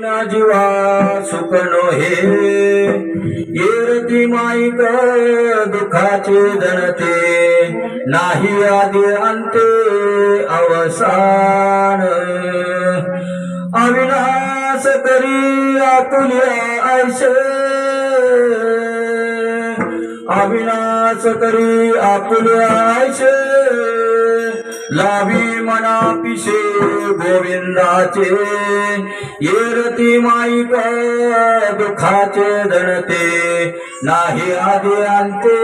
विना जीवा सुख नोहे येरती माईक दुःखाचे जनते नाही आदि अंते अवसान अविनाश करी आपुल्या ऐसे अविनाश करी आपुल्या ऐसे लाभी मना पिशे गोविंदाचे येरती माईक दुःखाचे धनते नाही आदि अंते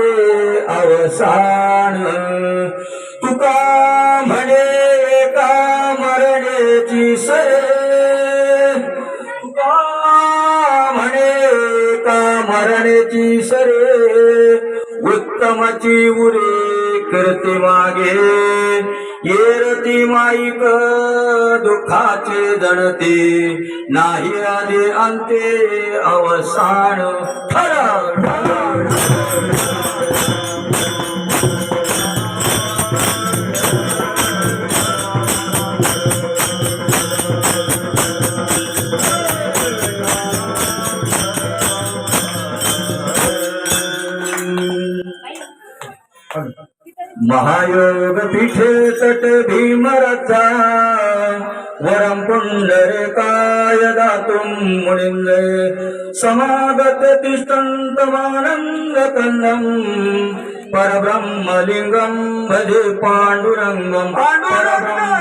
अवसान तुका म्हणे एका मरणेची सरे तुका म्हणे एका मरणेची सरे उत्तमची उरे करते मागे येरती माईक दुःखाचे जणते नाही आदि अंते अवसान महायोग पीठे तट भीमरचा वरम पुंडरीकाय दातुं मुनिंदे समागत तिष्ठन्तमानंद कंदम परब्रह्मलिंगम भजे पांडुरंगम परब्रह्म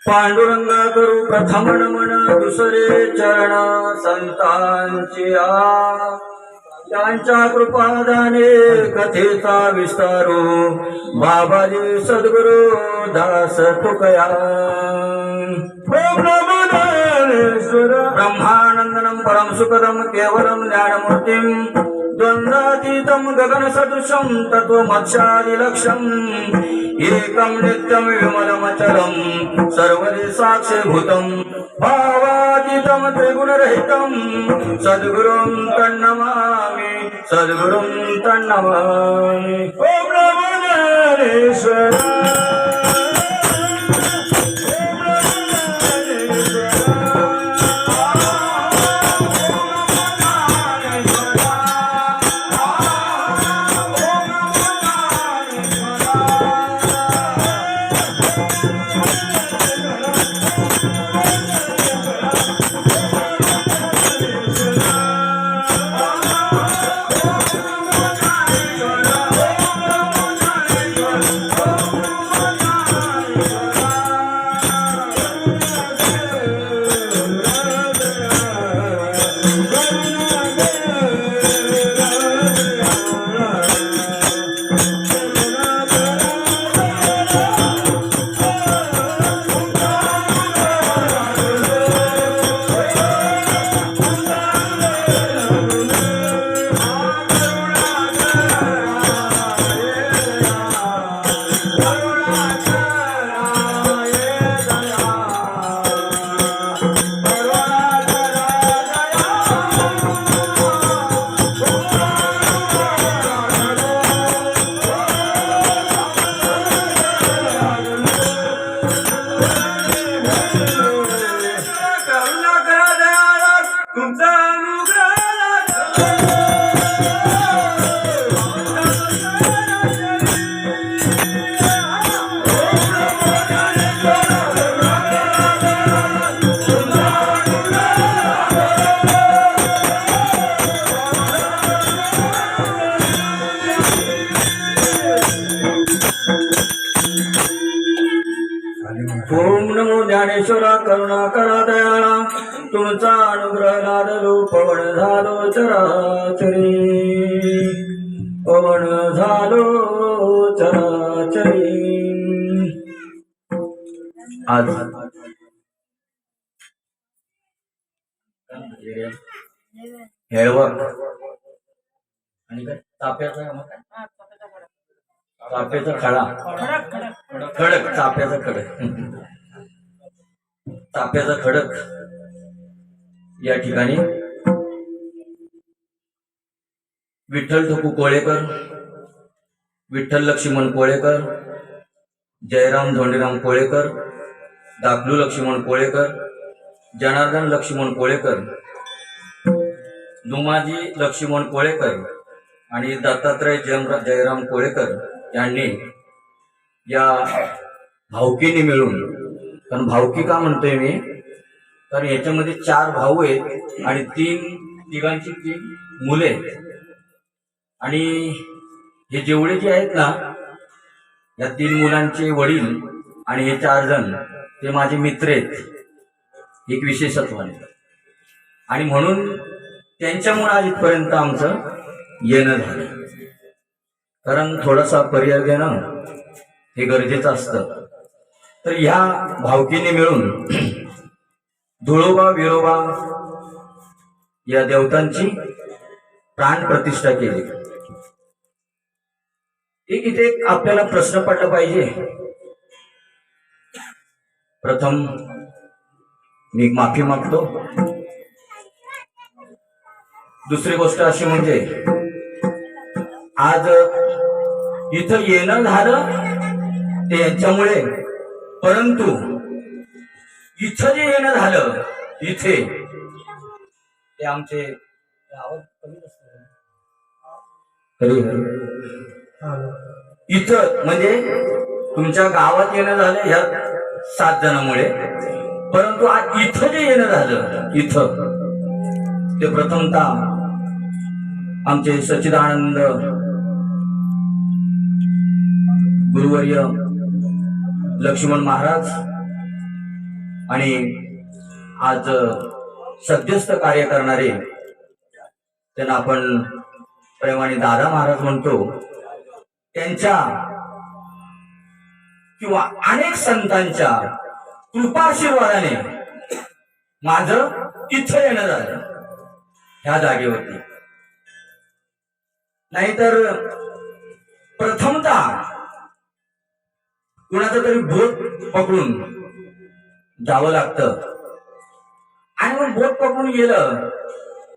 पांडुरंगा करू प्रथम नमन दुसरे चरण संतांची त्यांच्या कृपादाने कथेचा विस्तारू बाबाजी सद्गुरु दास तुकया ब्रह्मानंदनम परम सुखदम केवलम ज्ञानमूर्तिम द्वंद्वातीतम गगन सदृशम तत्वमक्षादिलक्षम एकम नित्यम विमलमचलम सर्वदि साक्षीभूतम भावातीतम त्रिगुणरहितम सद्गुरुं तन्नमामि सद्गुरुं तन्नमामि ओम नमो नारायणाय करुणा करा दयाळा तुमचा अनुग्रह ओम नमो ज्ञानेश्वरा करुणा करा दयाळा तुमचा अनुग्रह लादलो पवन झालो चराचरी पवन झालो चराचरी आज हेळवक आणि काय चाप्याचा खडा खडक चाप्याचा खडक चाप्याचा खडक या ठिकाणी विठ्ठल ठकू कोळेकर, विठ्ठल लक्ष्मण कोळेकर, जयराम धोंडीराम कोळेकर, दाखलू लक्ष्मण कोळेकर, जनार्दन लक्ष्मण कोळेकर, दुमाजी लक्ष्मण कोळेकर आणि दत्तात्रय जयराम कोळेकर यांनी या भावकीने मिळून, कारण भावकी का म्हणतोय मी, कारण याच्यामध्ये 4 भाऊ आहेत आणि तिघांची 3 मुले आहेत आणि हे जेवढे जे आहेत ना या 3 मुलांचे वडील आणि हे 4 जण ते माझे मित्र आहेत एक विशेषत्वाने आणि म्हणून त्यांच्यामुळे आज इथपर्यंत आमचं येणं झालं. कारण थोडासा पर्याय घेणं हे गरजेचं असतं. तर ह्या भावकीने मिळून धुळोबा विरोबा या देवतांची प्राण प्रतिष्ठा केली. इथे आपल्याला प्रश्न पडला पाहिजे. प्रथम मी माफी मागतो. दुसरी गोष्ट अशी म्हणजे आज इथं येणं झालं ते याच्यामुळे, परंतु इथं जे येणं झालं इथे ते आमचे इथं म्हणजे तुमच्या गावात येणं झालं ह्या 7 जणांमुळे, परंतु आज इथं जे येणं झालं इथं ते प्रथमतः आमचे सच्चिदानंद गुरुवर्य लक्ष्मण महाराज आणि आज सध्यस्थ कार्य करणारे त्यांना आपण प्रेमाने दादा महाराज म्हणतो, त्यांच्या किंवा अनेक संतांच्या कृपाशीर्वादाने माझं इथं येणं झालं ह्या जागेवरती. नाहीतर प्रथमतः कुणाचं तरी बोट पकडून जावं लागतं आणि मग बोट पकडून गेलं,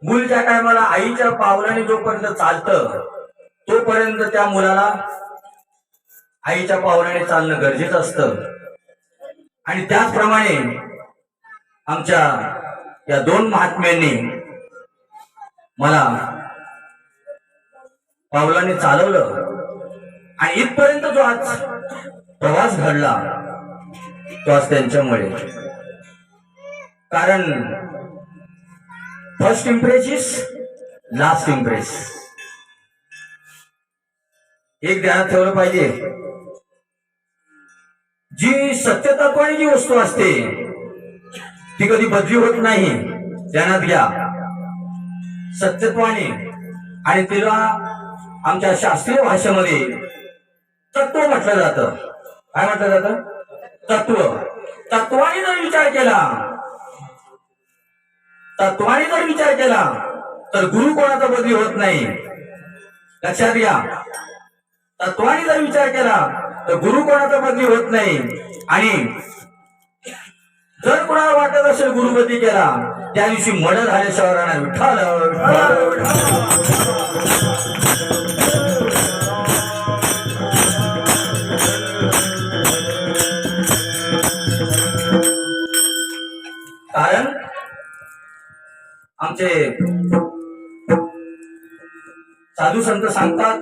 मुलीच्या टायमाला आईच्या पावलाने जोपर्यंत चालतं तोपर्यंत त्या मुलाला आईच्या पावलाने चालणं गरजेचं असतं. आणि त्याचप्रमाणे आमच्या या 2 महात्म्यांनी मला पावलाने चालवलं आणि इथपर्यंत जो आज प्रवास घडला तो आज त्यांच्यामुळे. कारण first impress is last impress. एक ध्यानात ठेवलं पाहिजे, जी सत्यतत्वाने जी वस्तू असते ती कधी बदली होत नाही. ध्यानात घ्या, सत्यत्वाने. आणि तिला आमच्या शास्त्रीय भाषेमध्ये तत्व म्हटलं जातं. काय म्हटलं जातं? तत्व. तत्वाने जर विचार केला, तत्वाने जर विचार केला तर गुरु कोणाचा बदली होत नाही. लक्षात घ्या, तत्वाने जर विचार केला तर गुरु कोणाचा बदली होत नाही. आणि जर कोणाला वाटत असेल गुरु बदली केला, त्या दिवशी मड झाल्याशिवाय राहणार विठ्ठल. कारण आमचे साधू संत सांगतात,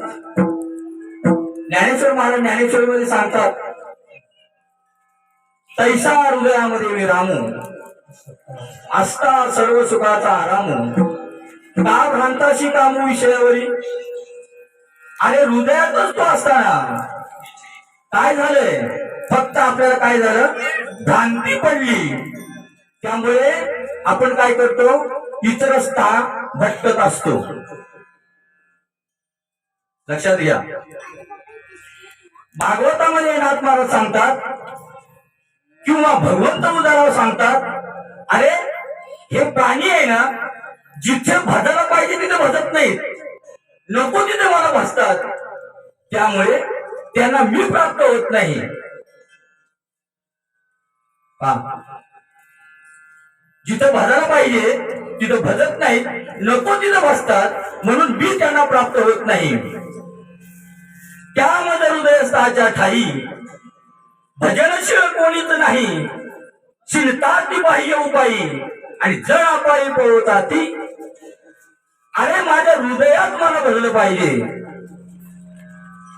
ज्ञानेश्वर महाराज ज्ञानेश्वरीमध्ये सांगतात, तैसा हृदयामध्ये विरामू असता सर्व सुखाचा आरामू का भ्रांताशी कामू विषयावरी. आणि हृदयातच तो असताना काय झालंय, फक्त आपल्याला काय झालं, भ्रांती पडली. त्यामुळे आपण काय करतो, इतर रस्ता भटकत असतो. लक्षात घ्या. भागवतामध्ये नाथ महाराज सांगतात किंवा भगवंत उदाहरण सांगतात, अरे हे प्राणी आहे ना, जिथे भजायला पाहिजे तिथे भजत नाहीत, नको तिथे मला भजतात. त्यामुळे त्यांना मी प्राप्त होत नाही. जिथं भजायला पाहिजे तिथं भजत नाहीत, नको तिथं भजतात, म्हणून मी त्यांना प्राप्त होत नाही. त्यामध्ये हृदयस्थाच्या ठाई भजनशील कोणीच नाही. शिलतात ती बाह्य उपायी आणि जण अपायी पळवतात ती. अरे माझ्या हृदयात मला भजलं पाहिजे,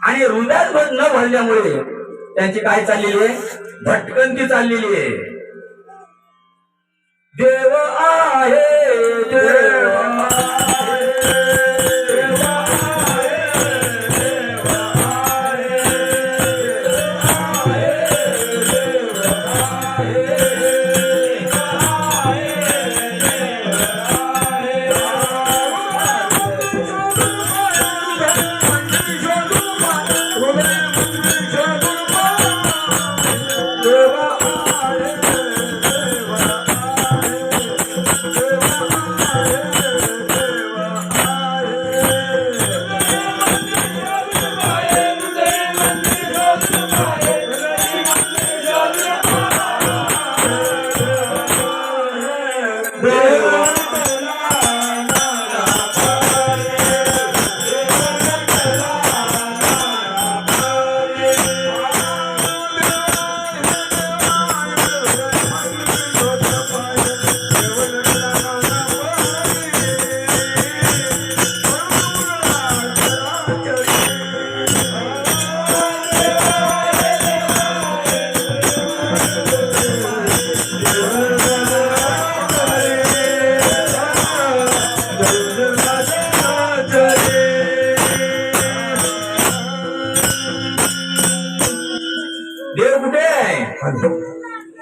आणि हृदयात न भरल्यामुळे त्यांची काय चाललेली आहे, भटकंती चाललेली आहे. देव आहे देव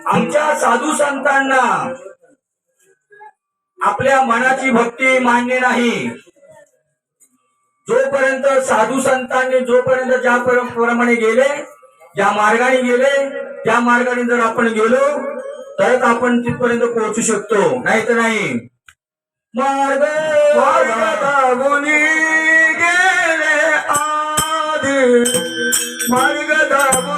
आमच्या साधू संतांना आपल्या मनाची भक्ती मान्य नाही. जोपर्यंत साधू संतांनी जोपर्यंत ज्या प्रमाणे गेले, ज्या मार्गाने गेले, त्या मार्गाने जर आपण गेलो तरच आपण तिथपर्यंत पोहोचू शकतो, नाही तर नाही. मार्ग दाबून गेले आधी, मार्ग दाबून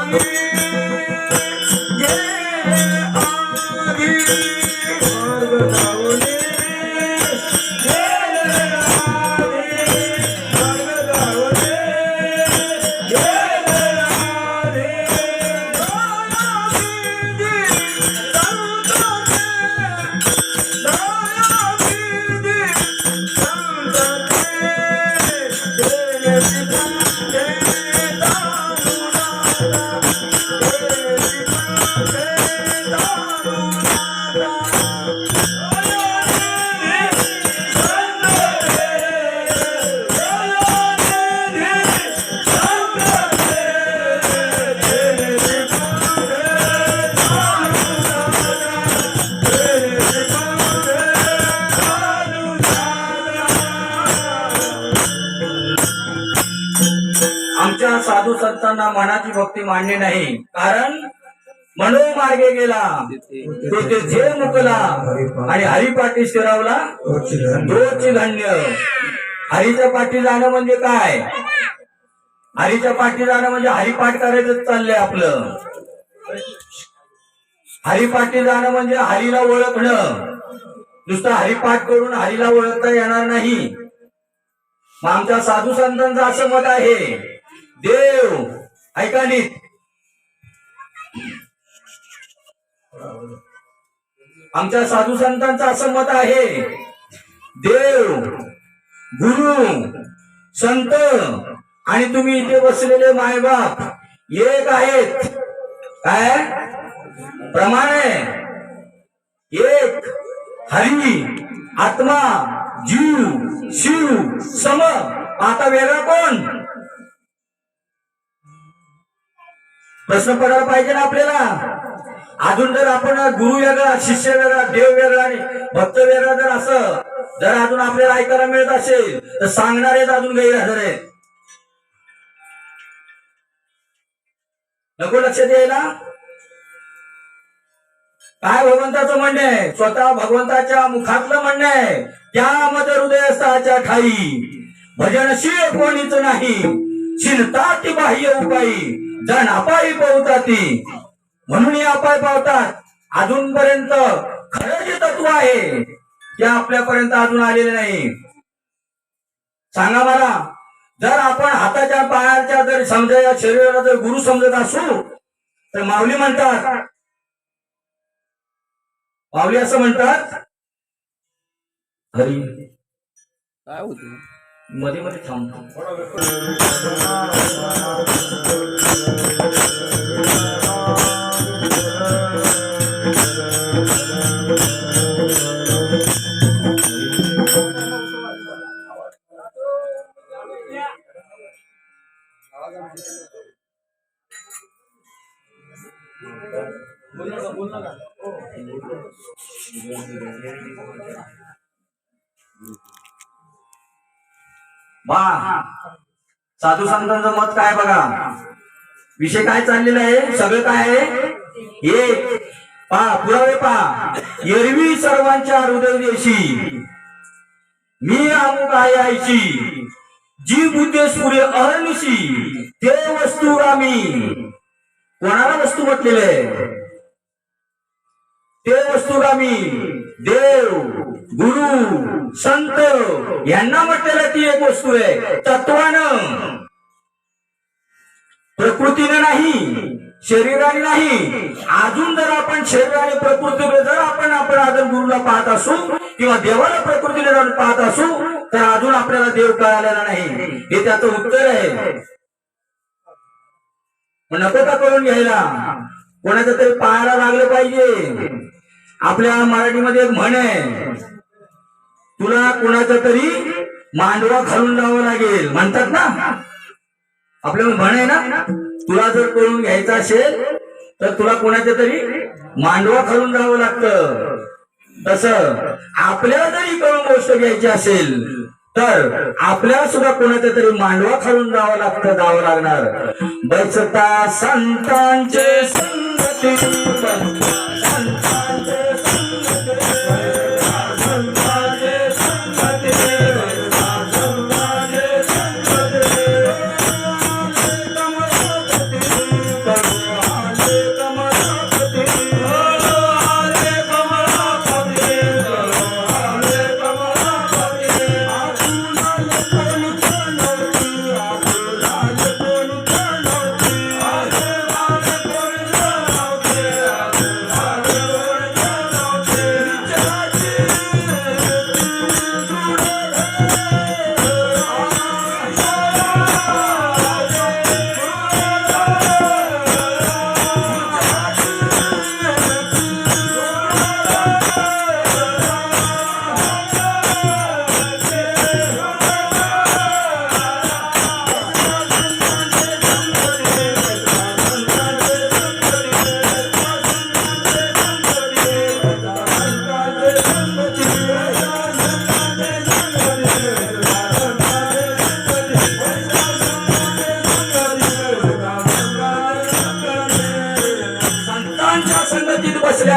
आमच्या साधू संतांना मनाची भक्ती मान्य नाही. कारण मनोमार्गे गेला तो तेथे मुकला आणि हरिपाठी शिरावला तोच धन्य. हरीच्या पाठी जाणं म्हणजे काय, हरीच्या पाठी जाणं म्हणजे हरिपाठ करायचं चाललंय आपलं. हरिपाठी जाणं म्हणजे हरीला ओळखणं. नुसतं हरिपाठ करून हरीला ओळखता येणार नाही. मग आमच्या साधू संतांचं असं मत आहे, देव ऐका नीट, आमच्या साधू संतांचं असं मत आहे, देव, गुरु, संत आणि तुम्ही इथे बसलेले मायबाप एक आहेत. काय प्रमाण आहे? एक हरी, आत्मा, जीव, शिव, सम. आता वेगळा कोण? प्रश्न पडायला पाहिजे ना आपल्याला. अजून जर आपण गुरु वेगळा, शिष्य वेगळा, देव वेगळा आणि भक्त वेगळा जर असं जर अजून आपल्याला ऐकायला मिळत असेल तर सांगणारेच अजून गैरहजर आहेत. नको लक्ष द्यायला. काय भगवंताचं म्हणणं आहे? स्वतः भगवंताच्या मुखातलं म्हणणं आहे, त्यामध्ये हृदयस्थाच्या ठाई भजनशील कोणीच नाही, चिंताती बाह्य उपायी जण अपायी पावताती. म्हणून हे अपाय पावतात. अजूनपर्यंत खरं जे तत्व आहे ते आपल्यापर्यंत अजून आलेले नाही. सांगा मला, जर आपण हाताच्या पायाच्या जर समजा शरीराला जर गुरु समजत असू तर माऊली म्हणतात, माऊली असं म्हणतात, हरी काय होत मध्ये मध्ये थांबतो. साधू संतांचं मत काय बघा. विषय काय चाललेला आहे? सगळं काय आहे? एक पुरावे एरवी सर्वांच्या हृदय देशी मी अमुक आहे आईची, जी बुद्धेश पुढे अहर्निशी ते वस्तू आम्ही. कोणाला वस्तू म्हटलेले आहे? ते वस्तू आम्ही देव, गुरु, संत यांना म्हटलेलं ती एक वस्तू आहे. तत्वानं, प्रकृतीने नाही, शरीराने नाही. अजून जर आपण शरीर आणि प्रकृतीने जर आपण अजून गुरुला पाहत असू किंवा देवाला प्रकृतीने जाऊन पाहत असू तर अजून आपल्याला देव कळालेला नाही. हे त्याचं उत्तर आहे. नको का करून घ्यायला? कोणाचं तरी पाहायला लागलं पाहिजे. आपल्या मराठीमध्ये एक म्हण आहे, तुला कोणाचा तरी मांडवा घालून जावं लागेल म्हणतात ना. आपल्याला म्हण आहे ना, तुला जर करून घ्यायचं असेल तर तुला कोणाच्या तरी मांडवा घालून जावं लागतं. तसं आपल्याला जरी करून गोष्ट घ्यायची असेल तर आपल्याला सुद्धा कोणाच्या तरी मांडवा खालून जावं लागणार. बसता संतांचे संगती,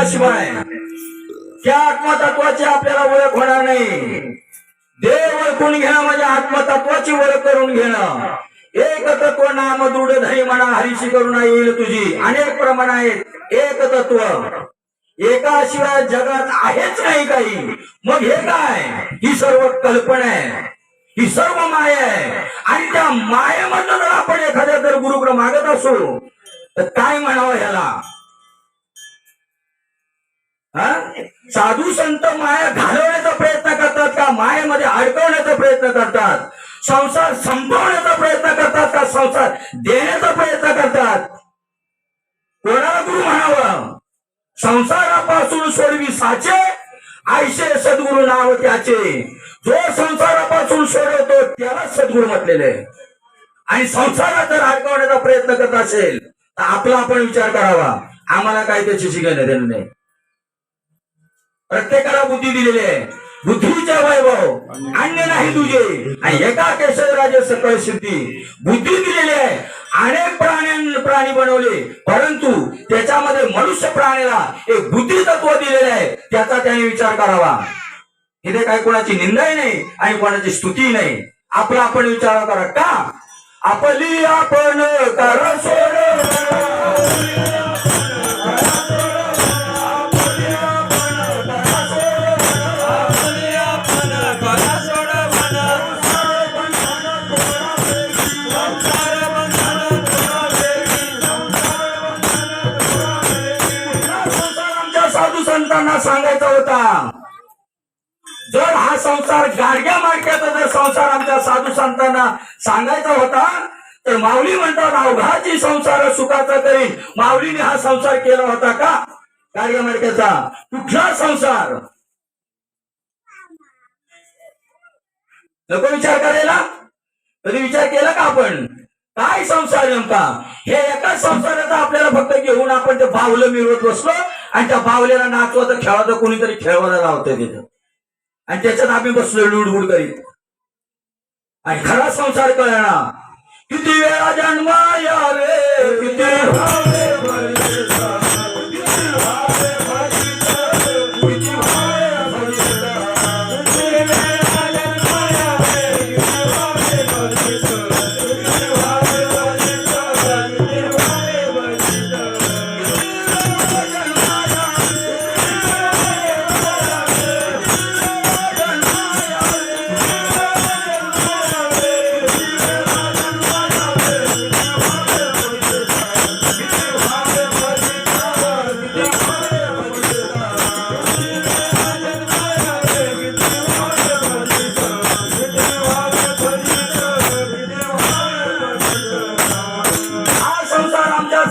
शिवाय त्या आत्मतत्वाची आपल्याला ओळख होणार नाही. देव ओळखून घेणं म्हणजे आत्मतत्वाची ओळख करून घेणं. एक तत्व नाम दृढ धरी म्हणा हरीशी करुणा येईल तुझी. अनेक प्रमाण आहेत. एक तत्व एकाशिवाय जगात आहेच नाही काही. मग हे काय? ही सर्व कल्पना आहे, ही सर्व माया आहे. आणि त्या मायेमधून जर आपण एखाद्या जर गुरुकडे मागत असू तर काय म्हणावं ह्याला? हा साधू संत माया घालवण्याचा प्रयत्न करतात का मायेमध्ये अडकवण्याचा प्रयत्न करतात संसार संपवण्याचा प्रयत्न करतात का संसार देण्याचा प्रयत्न करतात कोणाला गुरु म्हणावं संसारापासून सोडवी साचे आयशे सद्गुरु नाव त्याचे जो संसारापासून सोडवतो त्याला सद्गुरु म्हटलेले आहे आणि संसारात जर अडकवण्याचा प्रयत्न करत असेल तर आपला आपण विचार करावा आम्हाला काय त्याची शिकवण्यात देणं नाही प्रत्येकाला बुद्धी दिलेली आहे बुद्धीचे वैभव अन्य नाही तुझे आणि एका केशवराजे सकळ सिद्धी बुद्धी दिलेली आहे अनेक प्राणी बनवले परंतु त्याच्यामध्ये मनुष्य प्राण्याला एक बुद्धी तत्व दिलेले आहे त्याचा त्याने विचार करावा इथे काही कोणाची निंदाही नाही आणि कोणाची स्तुती नाही आपला आपण विचार करा का आपली आपण करा सोड साधू संतांना सांगायचा होता जर हा संसार गाडग्या माडक्याचा जर संसार आमच्या साधू संतांना सांगायचा होता तर माऊली म्हणतात अवघाची संसार सुखाचा करीन माऊलीने हा संसार केला होता का गाडग्या माडक्याचा कुठला संसार नको विचार करायला कधी विचार केला का आपण काय संसार नेमका हे एका संसाराचा आपल्याला फक्त घेऊन आपण ते बावलं मिळवत बसलो आणि त्या बावल्याला नाचवत खेळाचं कोणीतरी खेळवायला लावतंय तिथं आणि त्याच्यात आम्ही बसलो लुडबुड करीत आणि खरा संसार कळना किती वेळा जन्म यावे किती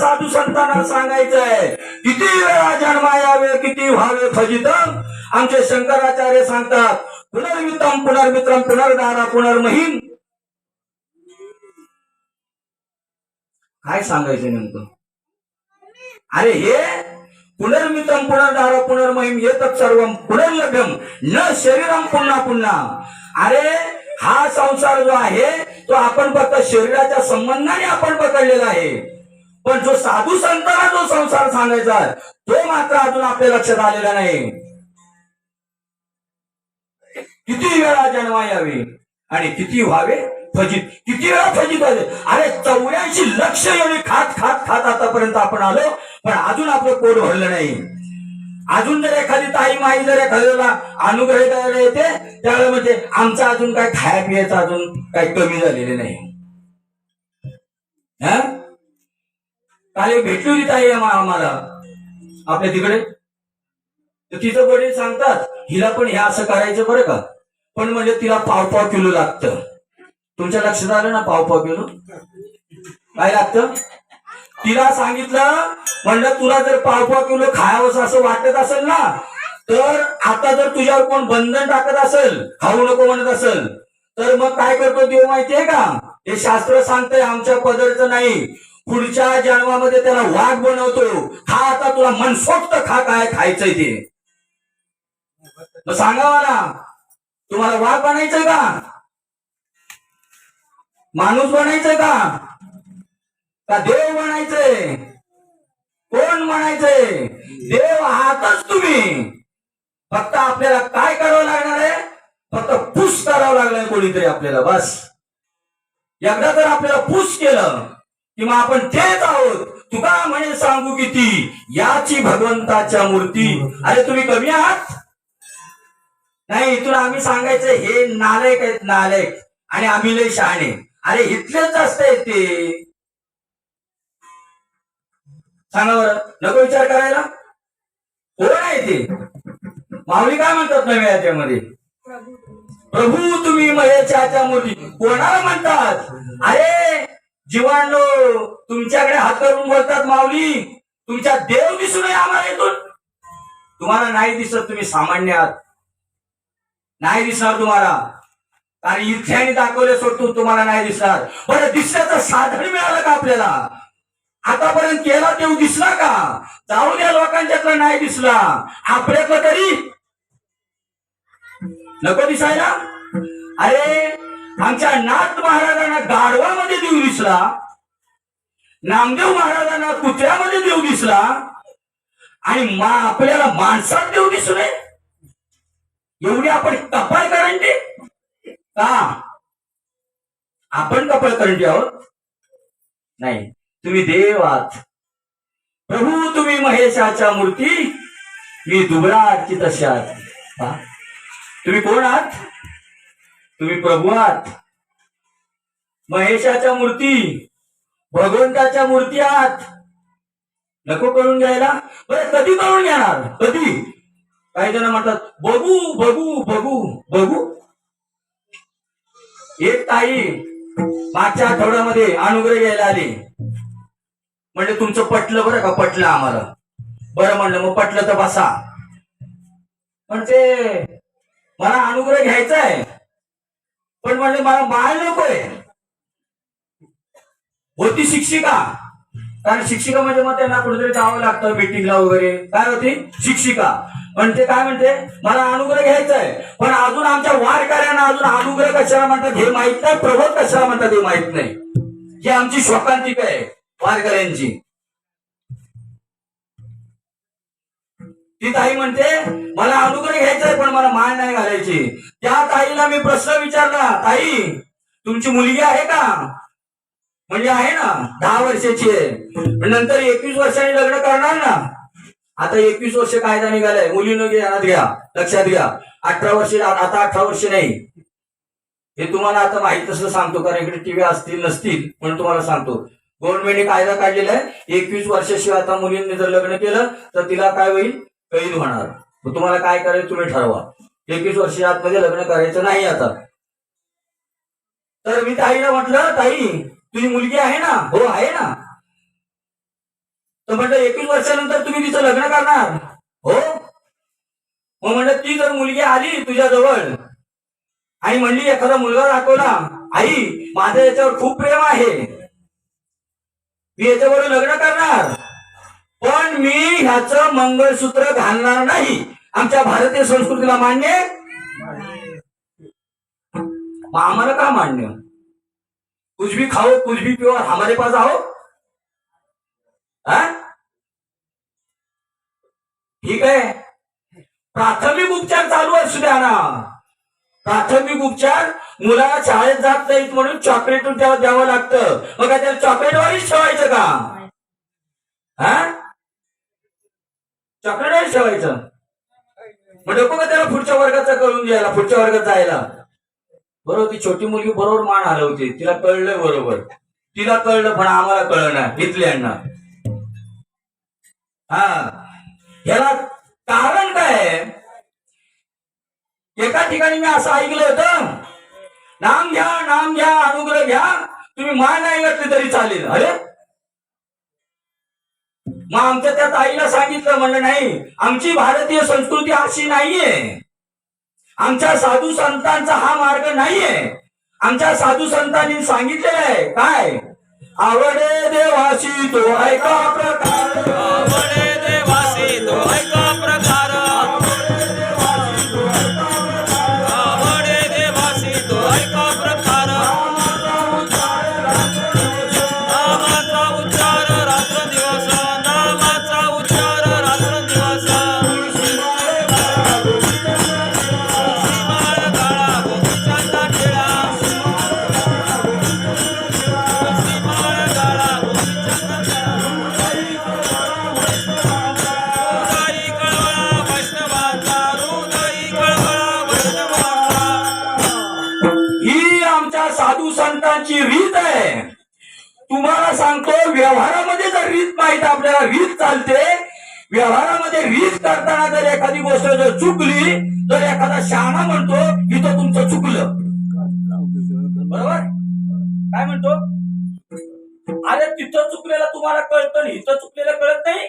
साधू संतांना सांगायचंय किती वेळा जन्मा यावे किती व्हावे फजित आमचे शंकराचार्य सांगतात पुनर्वितम पुनर्मित्रम पुनर्दारा पुनर्महीम काय सांगायचं नेमकं अरे हे पुनर्मितम पुनर्दारा पुनर्महीम येतच सर्व पुनर्लभ्यम न शरीरम पुन्हा पुन्हा अरे हा संसार जो आहे तो आपण फक्त शरीराच्या संबंधाने आपण पकडलेला आहे पण जो साधू संतांना जो संसार सांगायचा तो मात्र अजून आपल्या लक्षात आलेला नाही किती वेळा जन्मा यावे आणि किती व्हावे फजित किती वेळा फजित व्हावे अरे 84 लक्ष एवढी खात खात खात आतापर्यंत आपण आलो पण अजून आपलं पोट भरलं नाही अजून जर एखादी ताई माई जर एखाद्याला अनुग्रह करायला येते त्यावेळेला म्हणजे आमचं अजून काय खाया पियाचं अजून काही कमी झालेले नाही हा काल एक भेटली होती ताई आम्हाला आपल्या तिकडे तर तिचं वडील सांगतात हिला पण हे असं करायचं बरं का पण म्हणजे तिला पाव किलो लागतं तुमच्या लक्षात आलं ना पाव किलो काय लागतं तिला सांगितलं म्हणलं तुला जर पाव किलो खायावंसं असं वाटत असेल ना तर आता जर तुझ्यावर कोण बंधन टाकत असेल खाऊ नको म्हणत असेल तर मग काय करतो देव माहितीये का हे शास्त्र सांगतंय आमच्या पदरचं नाही पुढच्या जन्मामध्ये त्याला वाघ बनवतो हा आता तुला मनसोक्त खा काय खायचंय ते मग सांगा मला तुम्हाला वाघ बनायचंय का माणूस बनायचंय का देव बनायचंय कोण बनायचंय देव आहातच तुम्ही फक्त आपल्याला काय करावं लागणार आहे फक्त पुश करावं लागणार कोणीतरी आपल्याला बस एकदा जर आपल्याला पुश केलं कि मग आपण तेच आहोत तुका म्हणे सांगू किती याची भगवंताच्या मूर्ती अरे तुम्ही कमी आहात नाही इथून आम्ही सांगायचं हे नालायक आहेत नालायक आणि आम्ही लय शहाणे अरे इथलेच जास्त आहेत ते सांगा बरं नको विचार करायला कोण आहे ते? माऊली काय म्हणतात नव्या याच्यामध्ये? प्रभू तुम्ही महेशाच्या मूर्ती. कोणाला म्हणतात? अरे जीवांनो, तुमच्याकडे हात करून बोलतात माऊली, तुमच्या देव दिसू नये आम्हाला इथून. तुम्हाला नाही दिसत, तुम्ही सामान्य आहात, नाही दिसणार तुम्हाला. कारण इच्छाने दाखवले सोडतो तुम्हाला नाही दिसणार. बरं, दिसण्याचं साधन मिळालं का आपल्याला? आतापर्यंत केला देव दिसला का? जाऊ द्या लोकांच्यातला नाही दिसला, आपल्यातलं तरी नको दिसायला. अरे आमच्या नाथ महाराजांना गाढवामध्ये देव दिसला, नामदेव महाराजांना कुत्र्यामध्ये देव दिसला, आणि आपल्याला माणसात देव दिसू नये. एवढी आपण कपाळ करंटे का? आपण कपाळ करंटे आहोत? नाही, तुम्ही देव आहात. प्रभू तुम्ही महेशाच्या मूर्ती, मी दुबळा की तशात. तुम्ही कोण आहात? तुम्ही प्रभू आहात, महेशाच्या मूर्ती, भगवंताच्या मूर्ती आहात. नको कळून घ्यायला? बरं, कधी कळून घेणार? कधी? काही जण म्हणतात बघू बघू बघू बघू. एक ताई मागच्या आठवड्यामध्ये अनुग्रह घ्यायला आली. म्हणजे तुमचं पटलं बरं का? पटलं आम्हाला. बरं म्हणलं, मग पटलं तर बसा. म्हणजे मला अनुग्रह घ्यायचा आहे, पण म्हणले मला माल नकोय. होती शिक्षिका, कारण शिक्षिका म्हणजे मग त्यांना कुठेतरी जावं लागतं मीटिंगला वगैरे. काय होती? शिक्षिका. म्हणते काय म्हणते, मला अनुग्रह घ्यायचा आहे, पण अजून आमच्या वारकऱ्यांना अजून अनुग्रह कशाला म्हणतात हे माहित नाही, प्रबोध कशाला म्हणतात हे माहित नाही. ही आमची शोकांतिक आहे वारकऱ्यांची. ती ताई म्हणते मला अनुग्रह घ्यायचा आहे, पण मला माळ नाही घालायची. त्या ताईला मी प्रश्न विचारला, ताई तुमची मुलगी आहे का? म्हणजे आहे ना, 10 वर्षाची आहे. नंतर 21 वर्षांनी लग्न करणार ना. आता 21 वर्ष कायदा निघालाय, मुलीनं घ्या, लक्षात घ्या. 18 वर्ष, आता 18 वर्ष नाही. हे तुम्हाला आता माहित असं सांगतो, कारण इकडे टीव्ही असतील नसतील, पण तुम्हाला सांगतो. गव्हर्नमेंटने कायदा काढलेला आहे, 21 वर्षाशिवाय आता मुलींनी जर लग्न केलं तर तिला काय होईल? कैद होणार. मग तुम्हाला काय करायचं तुम्ही ठरवा. 21 वर्षाच्या आतमध्ये लग्न करायचं नाही आता. तर मी ताईला म्हटलं, ताई तुझी मुलगी आहे ना? हो आहे ना. तर म्हटलं 21 वर्षानंतर तुम्ही तिचं लग्न करणार? हो. मग म्हटलं ती जर मुलगी आली तुझ्या जवळ आणि म्हणली एखादा मुलगा दाखवला, आई माझं याच्यावर खूप प्रेम आहे, मी याच्याबरोबर लग्न करणार, पण मी ह्याचं मंगळसूत्र घालणार नाही, आमच्या भारतीय संस्कृतीला मान्य. मग आम्हाला का मान्य? कुछ भी खाओ कुछ भी पिओ, हमारे पास आओ. ठीक आहे, प्राथमिक उपचार चालू असू द्या ना. प्राथमिक उपचार, मुलाला शाळेत जात नाहीत म्हणून चॉकलेट द्यावं लागतं. मग काय त्याला चॉकलेटवरच ठेवायचं का? चॉकलेटवरच ठेवायचं? मग नको का त्याला पुढच्या वर्गाचा करून द्यायला, पुढच्या वर्गात जायला? बरोबर, ती छोटी मुलगी बरोबर मान हलवते, तिला कळलं बरोबर, तिला कळलं, पण आम्हाला कळलं नाही इथल्यांना. याला कारण काय आहे? एका ठिकाणी मी असं ऐकलं होतं, नाम घ्या अनुग्रह घ्या, तुम्ही मान नाही घातली तरी चालेल. अरे मग आमच्या त्या ताईला सांगितलं, म्हणलं नाही, आमची भारतीय संस्कृती अशी नाहीये, आमच्या साधू संतांचा हा मार्ग नाहीये. आमच्या साधू संतांनी सांगितलेलं आहे काय? आवडे देवाशी तो ऐका प्रकार, आवडे देवासी तो ऐका प्रकार, आवडे देवासी तो ऐका प्रकार, नामाचा उच्चार रात्र दिवस, नामाचा उच्चार रात्र दिवस, सीमाळ काळा गोपीचंदा टिळा, सीमाळ काळा गोपीचंदा टिळा, हृदयी कळवळा वैष्णवाचा, हृदयी कळवळा वैष्णवाचा. ही आमच्या साधू संतांची रीत आहे. तुम्हाला सांगतो, व्यवहारामध्ये जर रीत माहित आपल्याला रीत चालते, व्यवहारामध्ये रीत करताना जर एखादी गोष्ट जर चुकली तर एखादा शहाणा म्हणतो इथं तुमचं चुकलं. बरोबर काय म्हणतो? अरे तिथं चुकलेलं तुम्हाला कळतं आणि इथं चुकलेलं कळत नाही.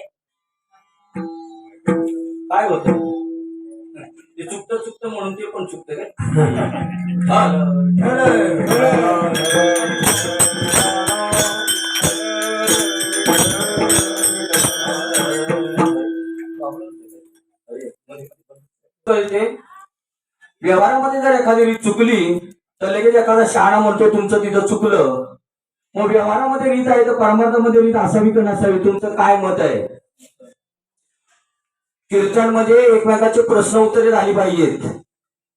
काय होत ते चुकतं म्हणून ते पण चुकतं काय? व्यवहारामध्ये जर एखादी रीत चुकली तर लगेच एखादा शहाणा म्हणतो तुमचं तिथं चुकलं. मग व्यवहारामध्ये रीत आहे तर परमार्थामध्ये रीत असावी का नसावी? तुमचं काय मत आहे? कीर्तनमध्ये एकमेकाचे प्रश्न उत्तरे झाली पाहिजेत,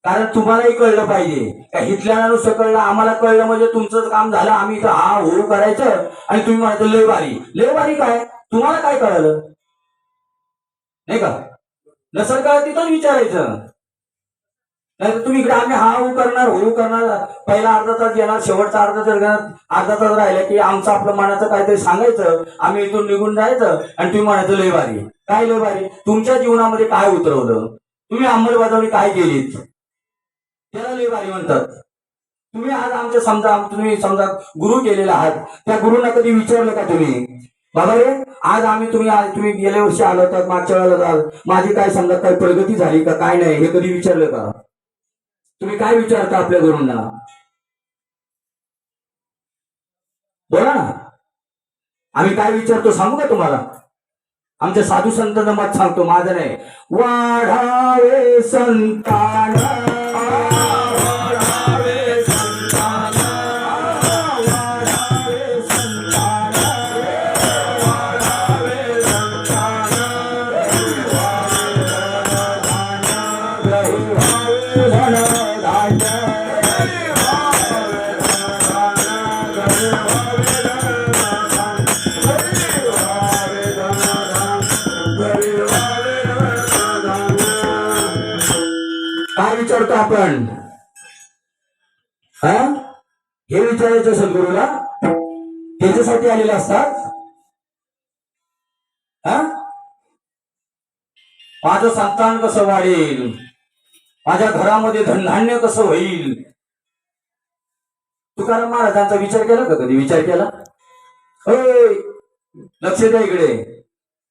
कारण तुम्हालाही कळलं पाहिजे. का हितल्याला नुसतं कळलं आम्हाला कळलं म्हणजे तुमचं काम झालं. आम्ही इथं हा हो करायचं आणि तुम्ही म्हणायचं लय भारी. लय भारी काय? तुम्हाला काय कळलं नाही का? नसल कळत तिथंच विचारायचं. नाही तर तुम्ही इकडे आम्ही हा हो करणार पहिला अर्धा तास घेणार, शेवटचा अर्धा तास राहिला की आमचं आपलं मनाचं काहीतरी सांगायचं, आम्ही इथून निघून जायचं आणि तुम्ही म्हणायचं लय भारी. काय लय भारी? तुमच्या जीवनामध्ये काय उतरवलं, तुम्ही अंमलबजावणी काय केलीत, त्याला लय भारी म्हणतात. तुम्ही आज तुम्ही समजा गुरु केलेला आहात, त्या गुरुंना कधी विचारलं का तुम्ही बाबा रे आज तुम्ही गेल्या वर्षी आलो होतात, मागच्या वेळेला माझी काय समजा काय प्रगती झाली का काय नाही हे कधी विचारलं का? तुम्ही काय विचारता आपल्या गुरूंना? बोला ना. आम्ही काय विचारतो सांगू का तुम्हाला? आमच्या साधू संतांचं मत सांगतो, माझं नाही. वाढावे संतान काय विचारतो आपण? हे विचारायचं सद्गुरूला, त्याच्यासाठी आलेले असतात. माझं संतान कसं वाढेल, माझ्या घरामध्ये धनधान्य कसं होईल. तुकाराम महाराजांचा विचार केला का कधी? विचार केला? होय, लक्ष द्या इकडे.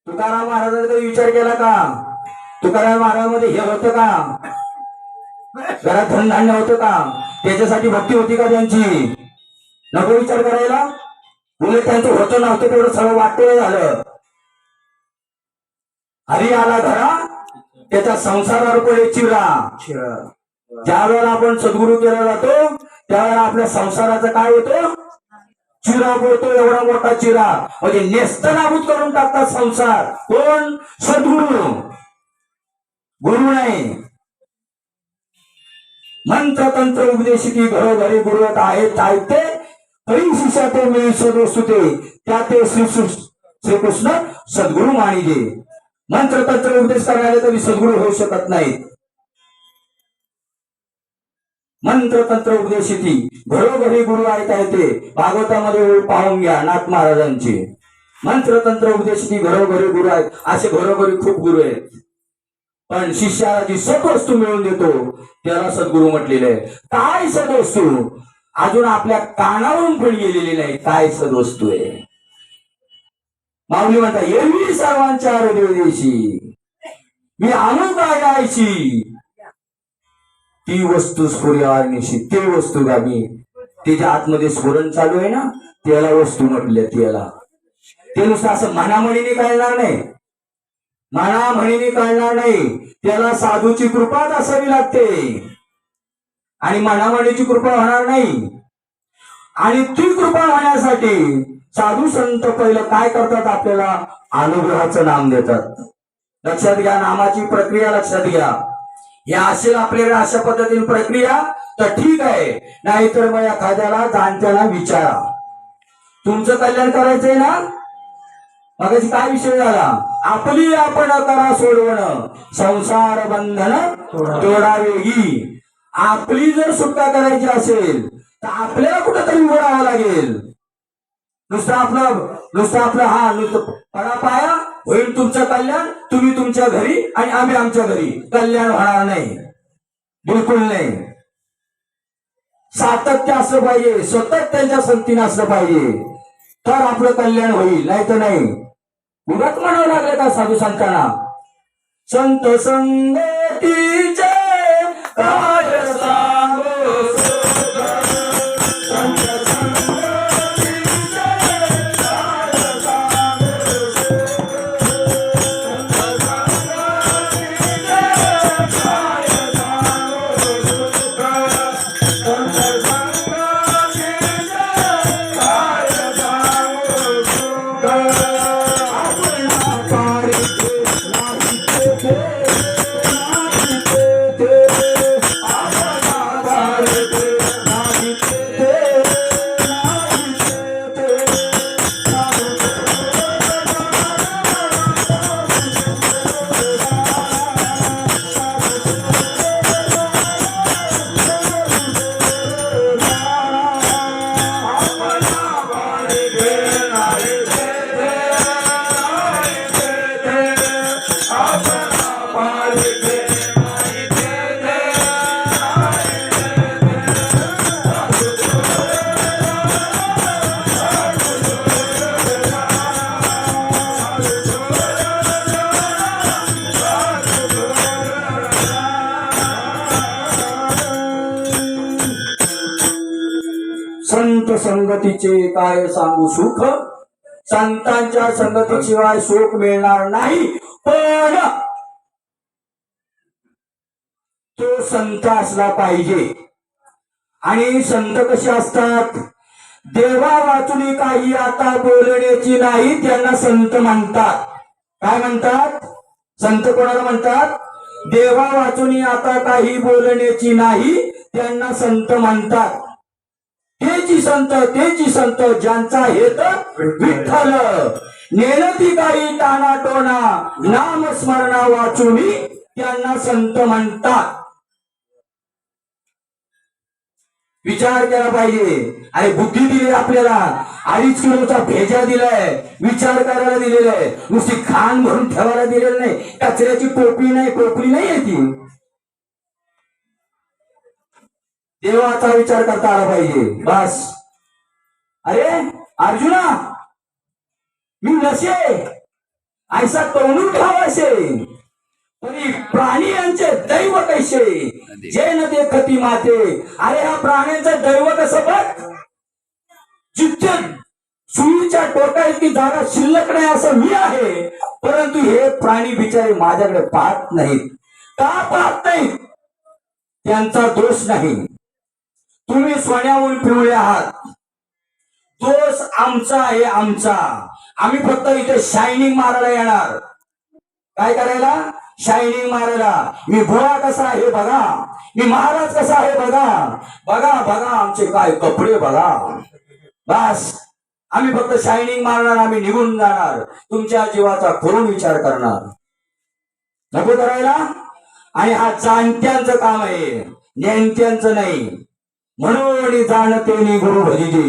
तुकाराम महाराजांचा कधी विचार केला का? तुकाराम महाराजांमध्ये हे होतं का? घरात धनधान्य होतं का? त्याच्यासाठी भक्ती होती का त्यांची? नको विचार करायला. उलट त्यांचं होतं नव्हतं तेवढं सगळं वाटतं झालं. हरी आला घरा त्याच्या संसारावर पडे चिरा. ज्या वेळेला आपण सद्गुरू केला जातो त्यावेळेला आपल्या संसाराचं काय होतं? चिरा पडतो, एवढा मोठा चिरा. म्हणजे नेस्तनाबूत करून टाकतात संसार. कोण? सद्गुरू. गुरु नाही. मंत्र तंत्र उपदेशिकी घरोघरी गुरुवत आहेत ऐकते, तरी शिष्या तो मिळी सदोस्तुते, त्या ते श्रीकृष्ण सद्गुरू मानिजे. मंत्र तंत्र उपदेश करणारे तरी सद्गुरू होऊ शकत नाहीत. मंत्र तंत्र उपदेशिकी घरोघरी गुरु ऐका येते. भागवतामध्ये पाहून घ्या नाथ महाराजांचे. मंत्र तंत्र उपदेशिकी घरोघरी गुरु आहेत. असे घरोघरी खूप गुरु आहेत, पण शिष्याला जी सद्वस्तू मिळवून देतो त्याला सद्गुरू म्हटलेलं आहे. काय सद्वस्तू अजून आपल्या कानावरून पण गेलेली नाही. काय सद्वस्तू आहे? माऊली म्हणता एरवी सर्वांच्या हृदयदेशी मी आणू काय गायची, ती वस्तू स्फुर्यानिशी. ते वस्तू गामी त्याच्या आतमध्ये स्फुरण चालू आहे ना, त्याला वस्तू म्हटले. त्याला ते नुसतं असं मनामणीने कळणार नाही, मनामणीने कळणार नाही. त्याला साधूची कृपाच असावी लागते आणि मनामणीची कृपा होणार नाही. आणि ती कृपा होण्यासाठी साधू संत पहिलं काय करतात? आपल्याला अनुग्रहाचं नाम देतात. लक्षात घ्या, नामाची प्रक्रिया लक्षात घ्या. या असेल आपल्याला अशा पद्धतीने प्रक्रिया तर ठीक आहे, नाहीतर मग एखाद्याला जाणत्याला विचारा. तुमचं कल्याण करायचंय ना. मगाशी काय विषय झाला? आपली आपण करा सोडवणं, संसार बंधन तोडावेगी. आपली जर सुटका करायची असेल तर आपल्याला कुठेतरी उभं राहावं लागेल. नुसतं आपलं हा नुसतं पडा पाया होईल तुमचं कल्याण, तुम्ही तुमच्या घरी आणि आम्ही आमच्या घरी, कल्याण होणार नाही, बिलकुल नाही. सातत्य असलं पाहिजे, सतत त्यांच्या संगतीनं असलं पाहिजे, तर आपलं कल्याण होईल, नाही तर नाही. उगाच म्हणावं लागलं का साधू संतांना, संत संगतीचे काय सांगू सुख, संत संत संगतीचे काय सांगू सुख, संतांच्या संगतीशिवाय सुख मिळणार नाही. पण तो संत असला पाहिजे. आणि संत कसे असतात, देवा वाचून काही आता बोलण्याची नाही, त्यांना संत म्हणतात. काय म्हणतात? संत कोणाला म्हणतात? देवा वाचून आता काही बोलण्याची नाही, त्यांना संत म्हणतात. तेची संत ज्यांचा हेत विठ्ठल, नेनती काही ताना टोना, नाम स्मरणा वाचुनी, त्यांना संत म्हणतात. विचार केला पाहिजे. अरे बुद्धी दिली आपल्याला, 2.5 किलोचा भेजा दिलाय, विचार करायला दिलेला आहे, नुसती खाण भरून ठेवायला दिलेलं नाही, कचऱ्याची टोपली नाही येते. देवाचा विचार करता आला पाहिजे. बस. अरे अर्जुना, मी नसे ऐसा तोंडून ठावासे, तरी प्राणी यांचे दैव कैसे, जे न देखती माते. अरे हा प्राण्यांचं दैव कसं बघ, जिथे सुईच्या टोका इतकी जागा शिल्लक नाही असं मी आहे, परंतु हे प्राणी बिचारे माझ्याकडे पाहत नाहीत. का पाहत नाहीत? त्यांचा दोष नाही. तुम्ही सोन्याहून पिवळे आहात, दोष आमचा आहे, आमचा. आम्ही फक्त इथे शायनिंग मारायला येणार. काय करायला? शायनिंग मारायला. मी भोळा कसा आहे बघा, मी महाराज कसा आहे बघा, बघा बघा आमचे काय कपडे बघा. बस. आम्ही फक्त शायनिंग मारणार, आम्ही निघून जाणार. तुमच्या जीवाचा करून विचार करणार नको करायला. आणि हा जाणत्यांचं काम आहे, नेणत्यांचं नाही. म्हणून जाणतेने गुरु भजिजे,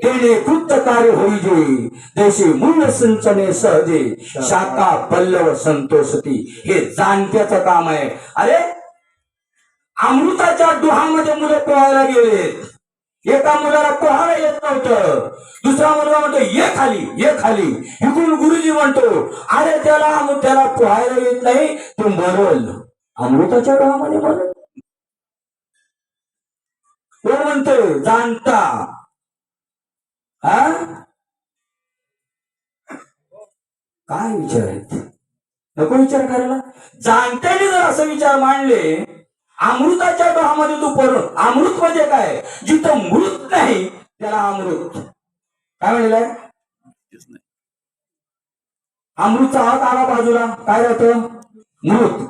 तेने कृत कार्य होईजे, देशी मूळ सिंचने सहजे, शाखा पल्लव संतोषती. हे जाणत्याचं काम आहे. अरे अमृताच्या डोहामध्ये मुलं पोहायला गेलेत. एका मुलाला पोहायला येत नव्हतं, दुसरा मुलगा म्हणतो ये खाली. इकडून गुरुजी म्हणतो अरे त्याला पोहायला येत नाही, तो मरल अमृताच्या डोहामध्ये मरल. कोण म्हणतोय? जाणता. काय विचार आहेत? नको विचार करायला. जाणत्याने जर असं विचार मांडले, अमृताच्या डोहामध्ये तू पडून. अमृत म्हणजे काय? जिथं मृत नाही त्याला अमृत. काय म्हणलेलं? अमृतचा हात आला बाजूला काय राहतं? मृत.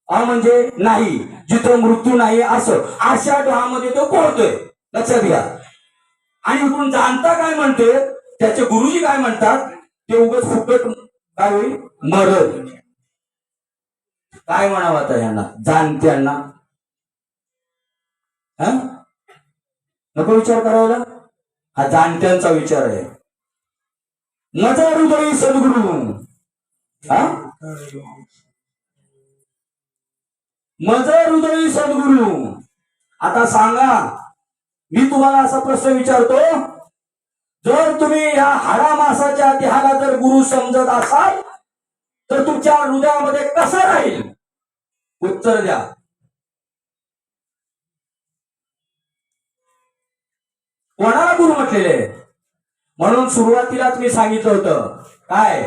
म्हणजे नाही, जिथं मृत्यू नाही असं, अशा डोहामध्ये तो पोहतोय. लक्षात घ्या. आणि इकडून जाणता काय म्हणते, त्याचे गुरुजी काय म्हणतात, ते उगाच फुकट काय होईल? मरल. काय म्हणावं आता यांना जाणत्यांना? नको विचार करायला. हा जाणत्यांचा विचार आहे. मज हृदयी सद्गुरु. हा? मज हृदयी सद्गुरु. आता सांगा, मी तुम्हाला असा प्रश्न विचारतो, जर तुम्ही या हाडा मासाच्या देहाला जर गुरु समजत असाल तर तुमच्या हृदयामध्ये कसं राहील? उत्तर द्या. कोणाला गुरु म्हटलेले? म्हणून सुरुवातीलाच मी सांगितलं होतं, काय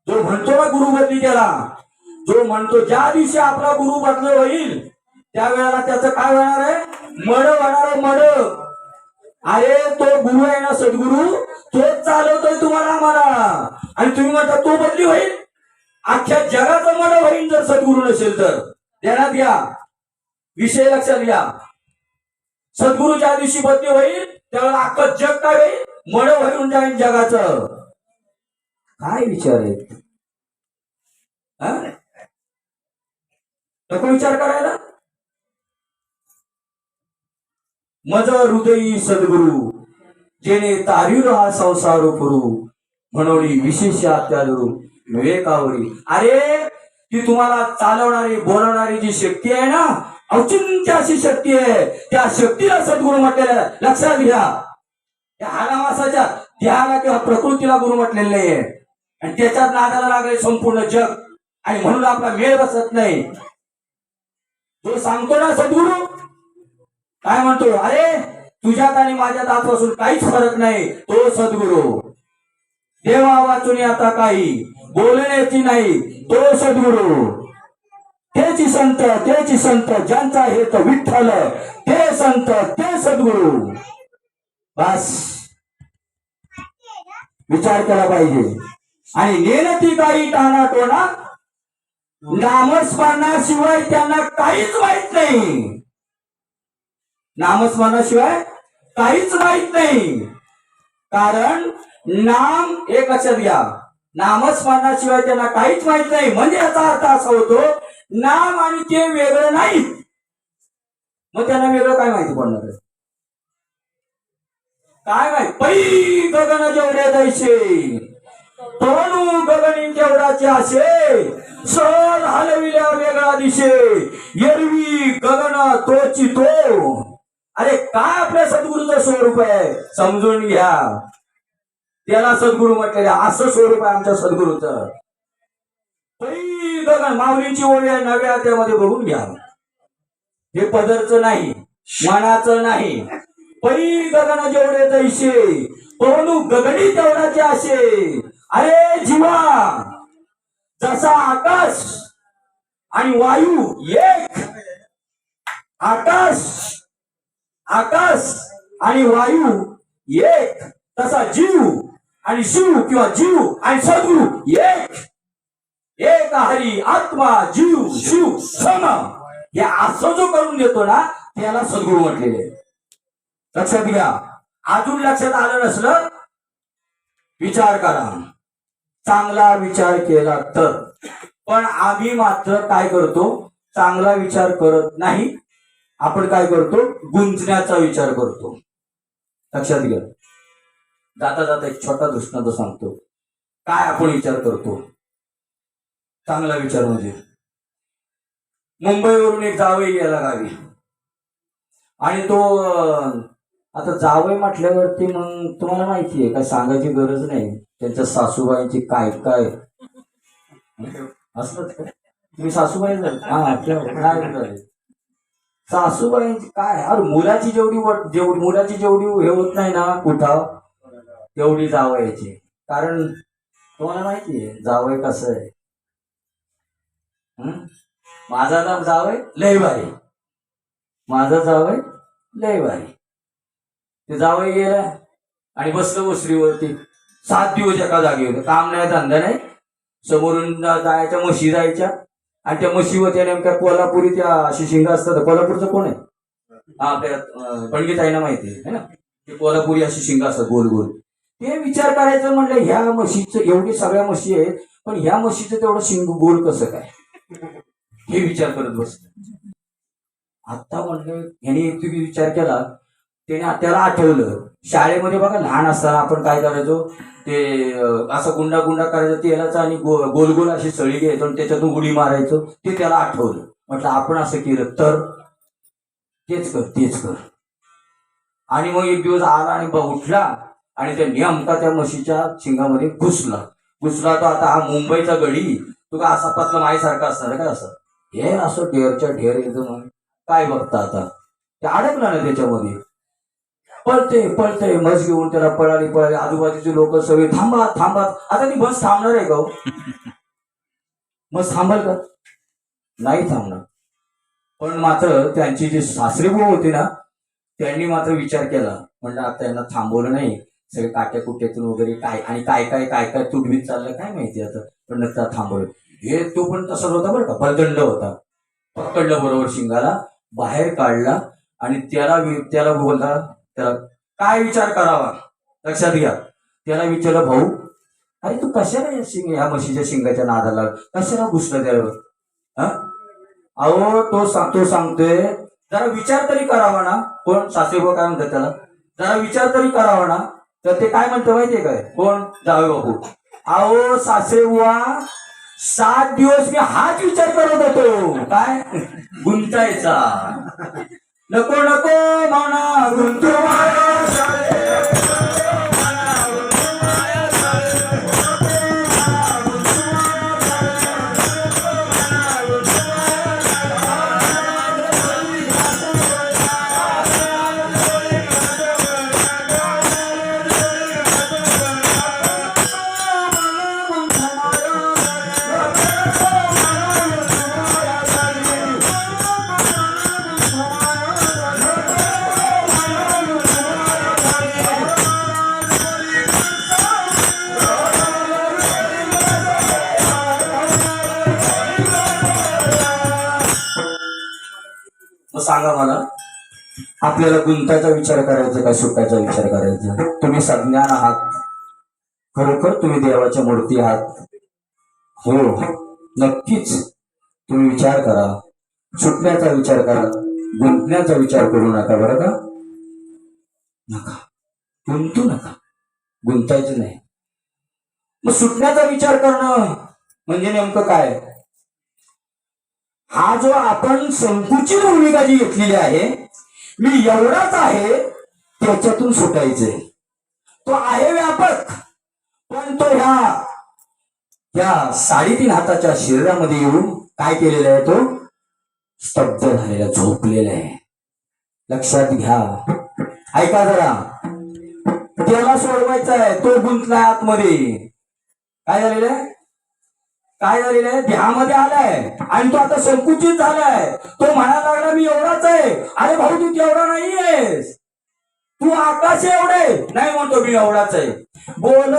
जो म्हणतो ना गुरु बदली केला, जो म्हणतो ज्या दिवशी आपला गुरु बदल होईल त्यावेळेला त्याचं काय होणार आहे? मड होणार आहे, मड. अरे तो गुरु आहे ना, सद्गुरु, तोच चालवतोय तुम्हाला आम्हाला, आणि तुम्ही म्हणता तो बदली होईल. अख्ख्या जगाचं मड होईल जर सद्गुरु नसेल तर. ध्यानात घ्या, विषय लक्षात घ्या. सद्गुरु ज्या दिवशी बदली होईल त्यावेळेला अख्खं जग काय होईल? मड होऊन जाईल जगाचं. काय विचार आहेत? नको विचार करायला. मज हृदयी सद्गुरु जेने तारीर हा संसार पुरू म्हणोनी विशेष त्यादरू विवेकावरी. अरे ती तुम्हाला चालवणारी बोलवणारी जी शक्ती आहे ना, औचित्य अशी शक्ती आहे, त्या शक्तीला सद्गुरु म्हटलेलं आहे. लक्षात घ्या. त्या हाडामासाच्या देहाला किंवा प्रकृतीला गुरु म्हटलेलं नाहीये, आणि त्याच्यात नादाला लागले संपूर्ण जग, आणि म्हणून आपला मेळ बसत नाही. तो सांगतो ना सद्गुरु, काय म्हणतो? अरे तुझ्यात आणि माझ्यात आजपासून काहीच फरक नाही. तो सद्गुरु. देवा वाचून आता काही बोलण्याची नाही, तो सद्गुरु. तेची संत ज्यांचा हेत विठ्ठल, ते संत ते सद्गुरु. बस विचार केला पाहिजे. आणि नेनती काही टाणा टोना, नामस्मरणाशिवाय त्यांना काहीच माहित नाही. नामस्मरणाशिवाय काहीच माहित नाही. कारण नाम, एक लक्षात घ्या, नामस्मरणाशिवाय त्यांना काहीच माहित नाही. म्हणजे याचा अर्थ असा होतो, नाम आणि ते वेगळं नाही. मग त्यांना वेगळं काय माहिती पडणार आहे? काय माहित? पै गगन जेवढे दैसे तोनू गगनी जेवढाचे असे, सर हलविल्या वेगळा दिशे, एरवी गगन तोची तो. अरे काय आपल्या सद्गुरूचं स्वरूप आहे समजून घ्या. त्याला सद्गुरू म्हटलेलं, असं स्वरूप आहे आमच्या सद्गुरूचं. पै गगन, माऊलींची ओळी आहे नव्या, त्यामध्ये बघून घ्या. हे पदरचं नाही, मनाचं नाही. पै गगन जेवढे दैसे तोनू गगनी तेवढाचे असे. अरे जीवा, जसा आकाश आणि वायू एक, आकाश आणि वायू एक, तसा जीव आणि शिव किंवा जीव आणि सद्गुरु एक. एक हरी आत्मा जीव शिव सम. हे असं जो करून देतो ना, त्याला सद्गुरु म्हटलेले. लक्षात घ्या. अजून लक्षात आलं नसलं, विचार करा. चांगला विचार केला तर. पण आम्ही मात्र काय करतो? चांगला विचार करत नाही. आपण काय करतो? गुंजण्याचा विचार करतो. लक्षात घ्या. जाता जाता एक छोटा दृष्टांत सांगतो. काय आपण विचार करतो? चांगला विचार म्हणजे, मुंबईवरून एक जावई गेला गावी, आणि तो आता जावई म्हटल्यावरती मग तुम्हाला माहिती आहे, काय सांगायची गरज नाही. त्यांच्या सासूबाईंची काय काय असलं. तुम्ही सासूबाई हा काय सासूबाईंची काय, अरे मुलाची जेवढी हे होत नाही ना कुठाव, तेवढी जावयाची. कारण तुम्हाला माहिती आहे जावई कसं आहे. माझा नाव जावई लय भारी, माझा जावई लय भारी. ते जावई गेला आणि बसलं वस्त्रीवरती. 7 दिवस एका जागी होते. काम नाही, धंदा नाही. समोरून जायच्या म्हशी जायच्या, आणि त्या म्हशीवर त्या नेमक्या कोल्हापुरी त्या अशी शिंग असतात. कोल्हापूरचं कोण आहे? हा, आपल्या पंडिताईंना माहिती आहे ना, ते कोल्हापुरी अशी शिंग असतात गोल गोल. ते विचार करायचं म्हणलं, ह्या म्हशीचं एवढी सगळ्या म्हशी आहेत, पण ह्या म्हशीचं तेवढं शिंग गोल कसं काय, हे विचार करत बसलं. आता म्हणलं ह्याने एक तुम्ही विचार केला, त्याला आठवलं शाळेमध्ये बघा लहान असताना आपण काय करायचो ते असं गुंडा गुंडा करायचं तेलाचं आणि गोल गोल अशी सळी घ्यायचो आणि त्याच्यातून उडी मारायचो ते त्याला आठवलं. म्हटलं आपण असं केलं तर तेच कर. आणि मग एक दिवस आला आणि उठला आणि त्या नेमका त्या म्हशीच्या शिंगामध्ये घुसला तो. आता हा मुंबईचा गडी तू का असा पतला माईसारखा असणार का असं हे असं ढेरच्या ढेर एकदम काय बघता आता ते अडकला ना त्याच्यामध्ये. पळते म्हस घेऊन त्याला पळाली आजूबाजूचे लोक सगळे थांबा. आता ती बस थांबणार आहे का हो? बस थांबल का? नाही थांबणार. पण मात्र त्यांची जी सासरीबुवा होती ना त्यांनी मात्र विचार केला. म्हणलं आता यांना थांबवलं नाही सगळे काट्या कुट्यातून वगैरे काय तुडवीत चाललं काय माहिती आता. पण नंतर थांबवलं. हे तो पण तसाच होता बरं का बलदंड होता. पकडलं बरोबर शिंगाला बाहेर काढला आणि त्याला बोलला त्याला काय विचार करावा लक्षात घ्या. त्याला विचारलं भाऊ अरे तू कशाला या म्हशीच्या शिंगाच्या नादाला कशाला घुसलं त्यावर हा? अहो तो सांगतोय जरा विचार तरी करावा ना. कोण सासरेबुवा काय म्हणतात त्याला जरा विचार तरी करावा ना. तर ते काय म्हणतो माहितीये काय कोण जावे बापू. अहो सासरेबुवा 7 दिवस मी हाच विचार करत होतो काय गुंतायचा. नको म्हणा गुंतू सांगा मला आपल्याला गुंताचा विचार करायचा का सुटाचा विचार करायचा. तुम्ही सज्ञान आहात खरोखर तुम्ही देवाच्या मूर्ती आहात. हो नक्कीच तुम्ही विचार करा. सुटण्याचा विचार करा गुंतण्याचा विचार करू नका बरं का. नका गुंतू नका गुंतायचं नाही. मग सुटण्याचा विचार करणं म्हणजे नेमकं काय. हा जो आपण संकुचित भूमिका जी घेतलेली आहे मी एवढाच आहे त्याच्यातून सुटायचंय. तो आहे व्यापक पण तो ह्या 3.5 हाताच्या शरीरामध्ये येऊन काय केलेला आहे तो स्तब्ध झालेला झोपलेला आहे. लक्षात घ्या ऐका जरा त्याला सोडवायचा आहे. तो गुंतलाय आतमध्ये काय झालेलं आहे देहामध्ये आलाय आणि तो आता संकुचित झालाय. तो म्हणायला लागला मी एवढाच आहे. अरे भाऊ तू तेवढा नाहीयेस तू आकाश एवढे नाही म्हणतो मी एवढाच आहे. बोल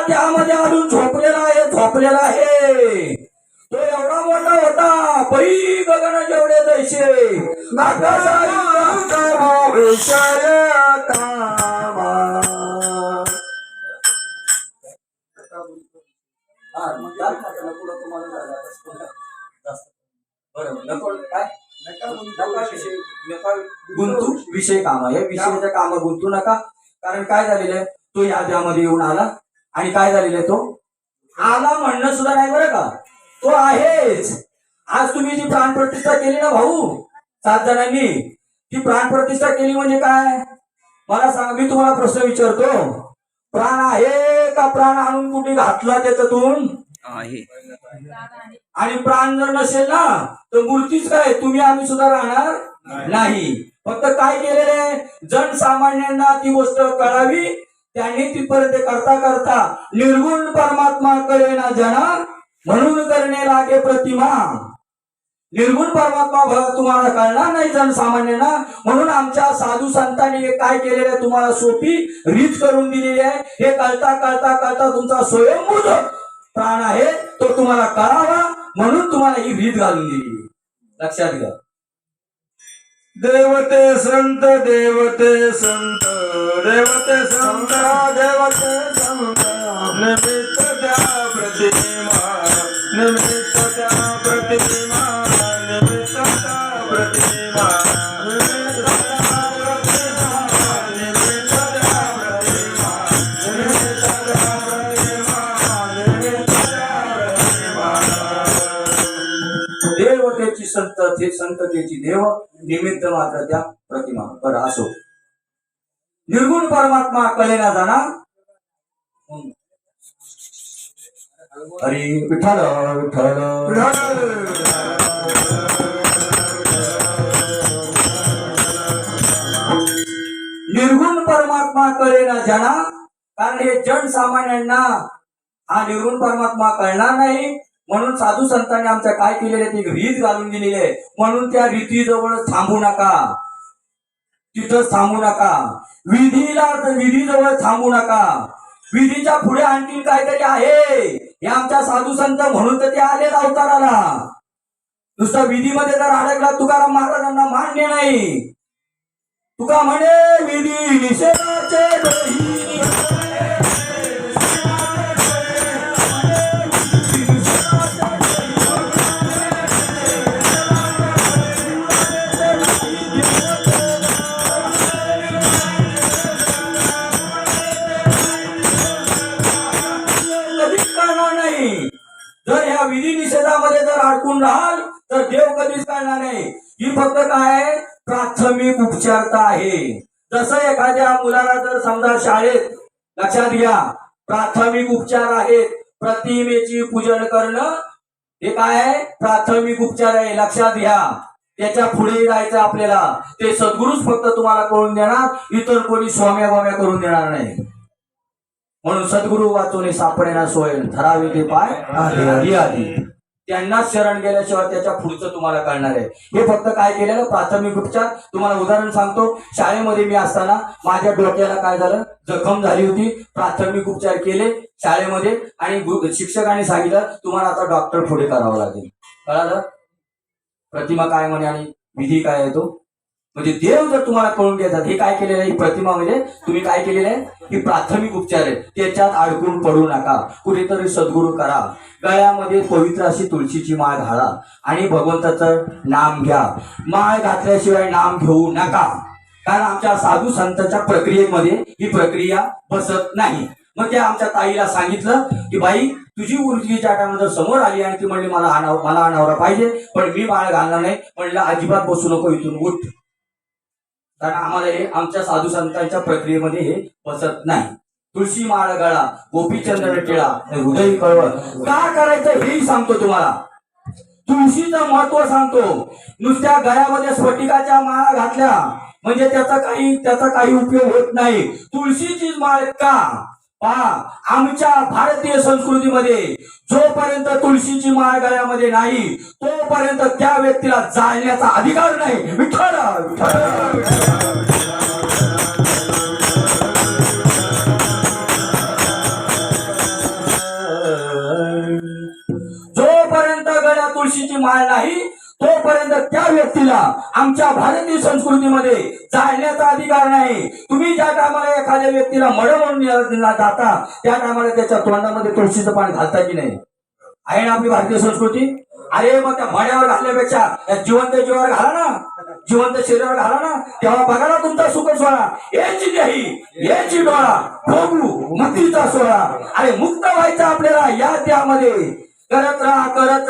त्यामध्ये अजून झोपलेला आहे. तो एवढा मोठा होता पै गगन जेवढे जैसे गुंतू विषय कामा या विषयाच्या कामा गुंतू नका. कारण काय झालेलं आहे तो याद्यामध्ये येऊन आला आणि काय झालेलं आहे तो आला म्हणणं सुद्धा नाही बरं का. तो आहेच. आज तुम्ही जी प्राणप्रतिष्ठा केली ना भाऊ 7 जणांनी ती प्राणप्रतिष्ठा केली म्हणजे काय मला सांगा. मी तुम्हाला प्रश्न विचारतो प्राण आहे का प्राण आणून कुठे घातला त्याच्यातून? आहे. आणि प्राण जर नसेल ना तर मूर्तीच काय, तुम्ही आम्ही सुद्धा राहणार नाही. फक्त काय केलेलं आहे, जनसामान्यांना ती गोष्ट कळावी, त्यांनी तिथपर्यंत करता करता निर्गुण परमात्मा कळेना जना म्हणून करणे लागे प्रतिमा. निर्गुण परमात्मा तुम्हाला कळणार नाही जनसामान्यांना, म्हणून आमच्या साधू संतांनी हे काय केलेलं आहे, तुम्हाला सोपी रीत करून दिलेली आहे. हे कळता कळता कळता तुमचा स्वयंभूत प्राण आहे तो तुम्हाला कळावा म्हणून तुम्हाला ही रीत घालून दिली. लक्षात घ्या. देवते संत देवते संत देवते संत देवते संत निमित्त त्या प्रतिमा निमित्त त्या प्रतिमा निमित्त त्या प्रतिमा निमित्त त्या प्रतिमा निमित्त त्या प्रतिमा निमित्त त्या प्रतिमा निमित्त त्या प्रतिमा. देवतेची संत ते संततेची देव निमित्त मात्र त्या प्रतिमा. बरं असो, निर्गुण परमात्मा कळेना जाणा. हरी विठ्ठल विठ्ठल. निर्गुण परमात्मा कळेना जाणा, कारण हे जनसामान्यांना हा निर्गुण परमात्मा कळणार नाही. म्हणून साधू संतांनी आमच्या काय केलेले आहे, ती रीत घालून दिलेली आहे. म्हणून त्या रीतीजवळ थांबू नका, तिथंच थांबू नका. विधीजवळ थांबू नका. विधीच्या पुढे आणखी काहीतरी आहे. हे आमच्या साधू संत म्हणून तर ते आले अवताराला. नुसतं विधीमध्ये जर अडकला तुकाराम महाराजांना मान्य नाही. तुका म्हणे विधी निषेधाचे दोही. जर ह्या विधी निषेधामध्ये जर अडकून राहाल तर देव कधीच कळणार नाही. ही फक्त काय प्राथमिक उपचारता आहे. जसं एखाद्या मुलाला जर समजा शाळेत, लक्षात घ्या, प्राथमिक उपचार आहेत. प्रतिमेची पूजन करणं हे काय आहे, प्राथमिक उपचार आहे. लक्षात घ्या. त्याच्या पुढे जायचं आपल्याला. ते सद्गुरूच फक्त तुम्हाला कळून देणार, इतर कोणी स्वाम्या बाम्या करून देणार नाही. म्हणून सद्गुरु वाचून सापडेना सोय धरावे ते पाय आधी आधी. त्यांनाच शरण गेल्याशिवाय त्याच्या पुढचं तुम्हाला कळणार आहे. हे फक्त काय केलेलं प्राथमिक उपचार. तुम्हाला उदाहरण सांगतो. शाळेमध्ये मी असताना माझ्या डोक्याला काय झालं, जखम झाली होती. प्राथमिक उपचार केले शाळेमध्ये आणि शिक्षकांनी सांगितलं तुम्हाला आता डॉक्टर पुढे करावं लागेल. कळालं? प्रतिमा काय म्हणे आणि विधी काय आहे तो. म्हणजे देव जर तुम्हाला कळून देतात, हे काय केलेलं आहे, ही प्रतिमा म्हणजे तुम्ही काय केलेलं आहे, ही प्राथमिक उपचार आहे. त्याच्यात अडकून पडू नका. कुठेतरी सद्गुरू करा. गळ्यामध्ये पवित्र अशी तुळशीची माळ घाला आणि भगवंताचं नाम घ्या. माळ घातल्याशिवाय नाम घेऊ नका, कारण आमच्या साधू संतांच्या प्रक्रियेमध्ये ही प्रक्रिया बसत नाही. मग त्या आमच्या ताईला सांगितलं की बाई तुझी उर्जीच्या टायमाला जर समोर आली आणि ती म्हणली मला अनावरा पाहिजे पण मी माळ घालणार नाही, म्हणलं अजिबात बसू नको, इथून उठ. कारण आम्हाला हे आमच्या साधू संतांच्या प्रक्रियेमध्ये हे बसत नाही. तुळशी माळ गळा, गोपीचंद्र टिळा, हृदय कळवळ. का करायचं हेही सांगतो तुम्हाला. तुळशीचं महत्व सांगतो. नुसत्या गळ्यामध्ये स्फटिकाच्या माळा घातल्या म्हणजे त्याचा काही उपयोग होत नाही. तुळशीची माळ का? पहा, आमच्या भारतीय संस्कृतीमध्ये जोपर्यंत तुळशीची माळ गळ्यामध्ये नाही तोपर्यंत त्या व्यक्तीला जाळण्याचा अधिकार नाही. विठ्ठल जोपर्यंत गळ्यात तुळशीची माळ नाही तोपर्यंत त्या व्यक्तीला आमच्या भारतीय संस्कृतीमध्ये जाळण्याचा अधिकार नाही. तुम्ही ज्या टायमाला एखाद्या व्यक्तीला मड म्हणून जाता त्या टायमाला त्याच्या तोंडामध्ये तुळशीचं पान घालता की नाही? आहे ना आपली भारतीय संस्कृती. अरे मग त्या मड्यावर घालण्यापेक्षा जिवंत जीवावर घाला ना, जिवंत शरीरावर घाला ना, तेव्हा बघा ना तुमचा सुख सोहळा. याची देही याची डोळा भोगू मुक्तीचा सोहळा. अरे मुक्त व्हायचं आपल्याला या त्यामध्ये करत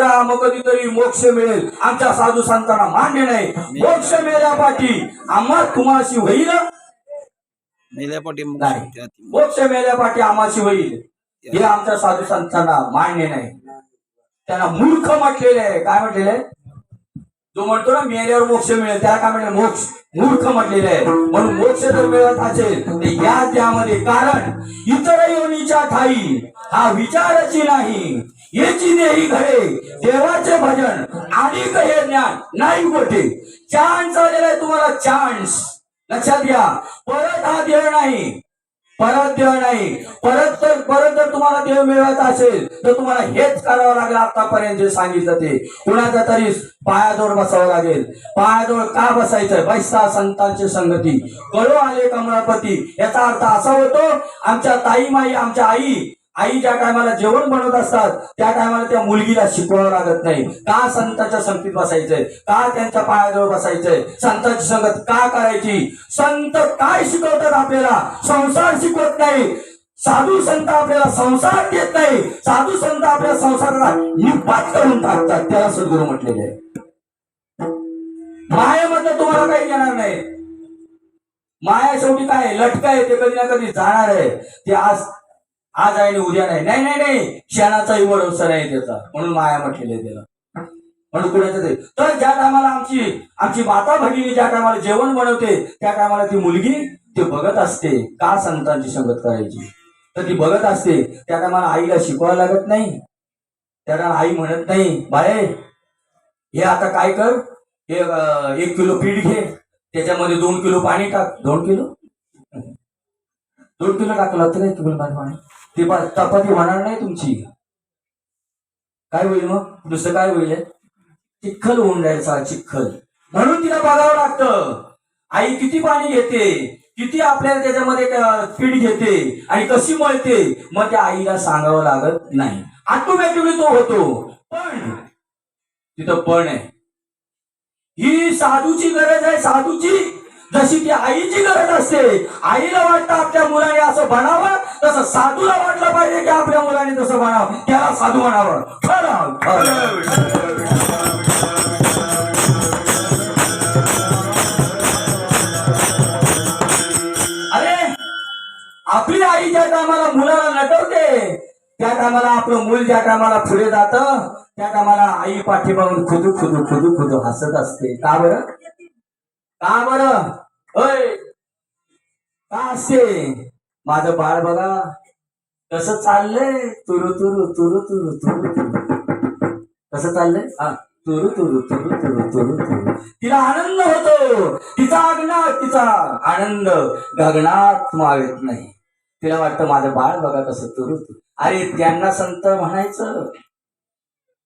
राहा मग कधीतरी मोक्ष मिळेल. आमच्या साधू संतांना मान्य नाही. मोक्ष मिळाल्यापाठी आम्हा तुम्हाशी होईल मेल्यापाठी मग नाही. त्या- मोक्ष मेल्यापाठी आमाशी होईल हे आमच्या साधू संतांना मान्य नाही. त्यांना मूर्ख म्हटलेले आहे. काय म्हटलेले आहे? जो म्हणतो ना मेल्यावर मोक्ष मिळेल त्याला काय म्हटलं? मोक्ष. मूर्ख म्हटलेले आहे. म्हणून मोक्ष जर मिळत असेल तर या त्यामध्ये, कारण इतर योनीच्या ठाई हा विचाराची नाही, याची देही घडे देवाचे भजन आणि हे ज्ञान नाही गोठे. चान्स आलेला आहे तुम्हाला, चान्स. लक्षात घ्या. परत हा देव नाही, परत देव नाही. परत जर तुम्हाला देव मिळवायचा असेल तर तुम्हाला हेच करावं लागेल. आतापर्यंत जे सांगितलं ते कुणाचा तरी पायाजवळ बसावं लागेल. पायाजवळ का बसायचं? बैसा संतांची संगती कळो आले कमळापती. याचा अर्थ असा होतो, आमच्या ताई माई, आमच्या आई ज्या टायमाला जेवण बनवत असतात त्या टायमाला त्या मुलगीला शिकवावं लागत नाही. का संतांच्या संगतीत बसायचंय? का त्यांच्या पायाजवळ बसायचंय? संतांची संगत का करायची? संत काय शिकवतात आपल्याला? संसार शिकवत नाही. साधू संत आपल्याला संसार देत नाही. साधू संत आपल्या संसाराला निपात करून टाकतात. त्याला सद्गुरू म्हटलेले आहे. मायेमधलं तुम्हाला काही घेणार नाही. माया शेवटी काय लटका आहे, ते कधी ना कधी जाणार आहे. ते आज आहे आणि उद्या नाही. नाही नाही नाही, क्षणाचाही भरोसा नाही त्याचा. म्हणून माया म्हटलेली आहे त्याला. म्हणून कुणाच्या तरी तर ज्या टायमाला आमची माता भगिनी ज्या टायमाला जेवण बनवते त्या टायमाला ती मुलगी ते बघत असते. का संतांची संगत करायची? तर ती बघत असते. त्या टायमाला आईला शिकवायला लागत नाही. त्या टायमाला आई म्हणत नाही, बाळे हे आता काय कर, हे 1 किलो पीठ घे, त्याच्यामध्ये 2 किलो पाणी टाक. 2 किलो टाकलं तर 1 किलो पाणी. ती चपाती होणार नाही तुमची. काय होईल मग? दुसरं काय होईल? चिखल होऊन जायचा, चिखल. म्हणून तिला बघावं लागतं आई किती पाणी घेते, किती आपल्याला त्याच्यामध्ये पीठ घेते आणि कशी मळते. मग त्या आईला सांगावं लागत नाही. ऑटोमॅटिकली तो होतो. पण तिथं पण आहे, ही साधूची गरज आहे. साधूची जशी ती आईची गरज असते. आईला वाटतं आपल्या मुलाने असं बनावं, तसं साधूला वाटलं पाहिजे की आपल्या मुलाने तसं बनावं, त्याला साधू बनावं. अरे आपली आई ज्या टायमाला मुलाला नटवते त्या टायमाला आपलं मूल ज्या टायमाला पुढे जातं त्या टायमाला आई पाठीमागून खुदू हसत असते. का बरं? का बरं? होय का असते? माझं बाळ बघा कसं चाललंय, तुरु तुरु तुरु तुरु तुरु तुरु. कसं चाललंय? हा, तुरु तुरु तुरु तुरु तुरु तुरु. तिला आनंद होतो. तिचा आनंद गगनात मावेत नाही. तिला वाटतं माझं बाळ बघा कसं तुरु तुरु. अरे त्यांना संत म्हणायचं,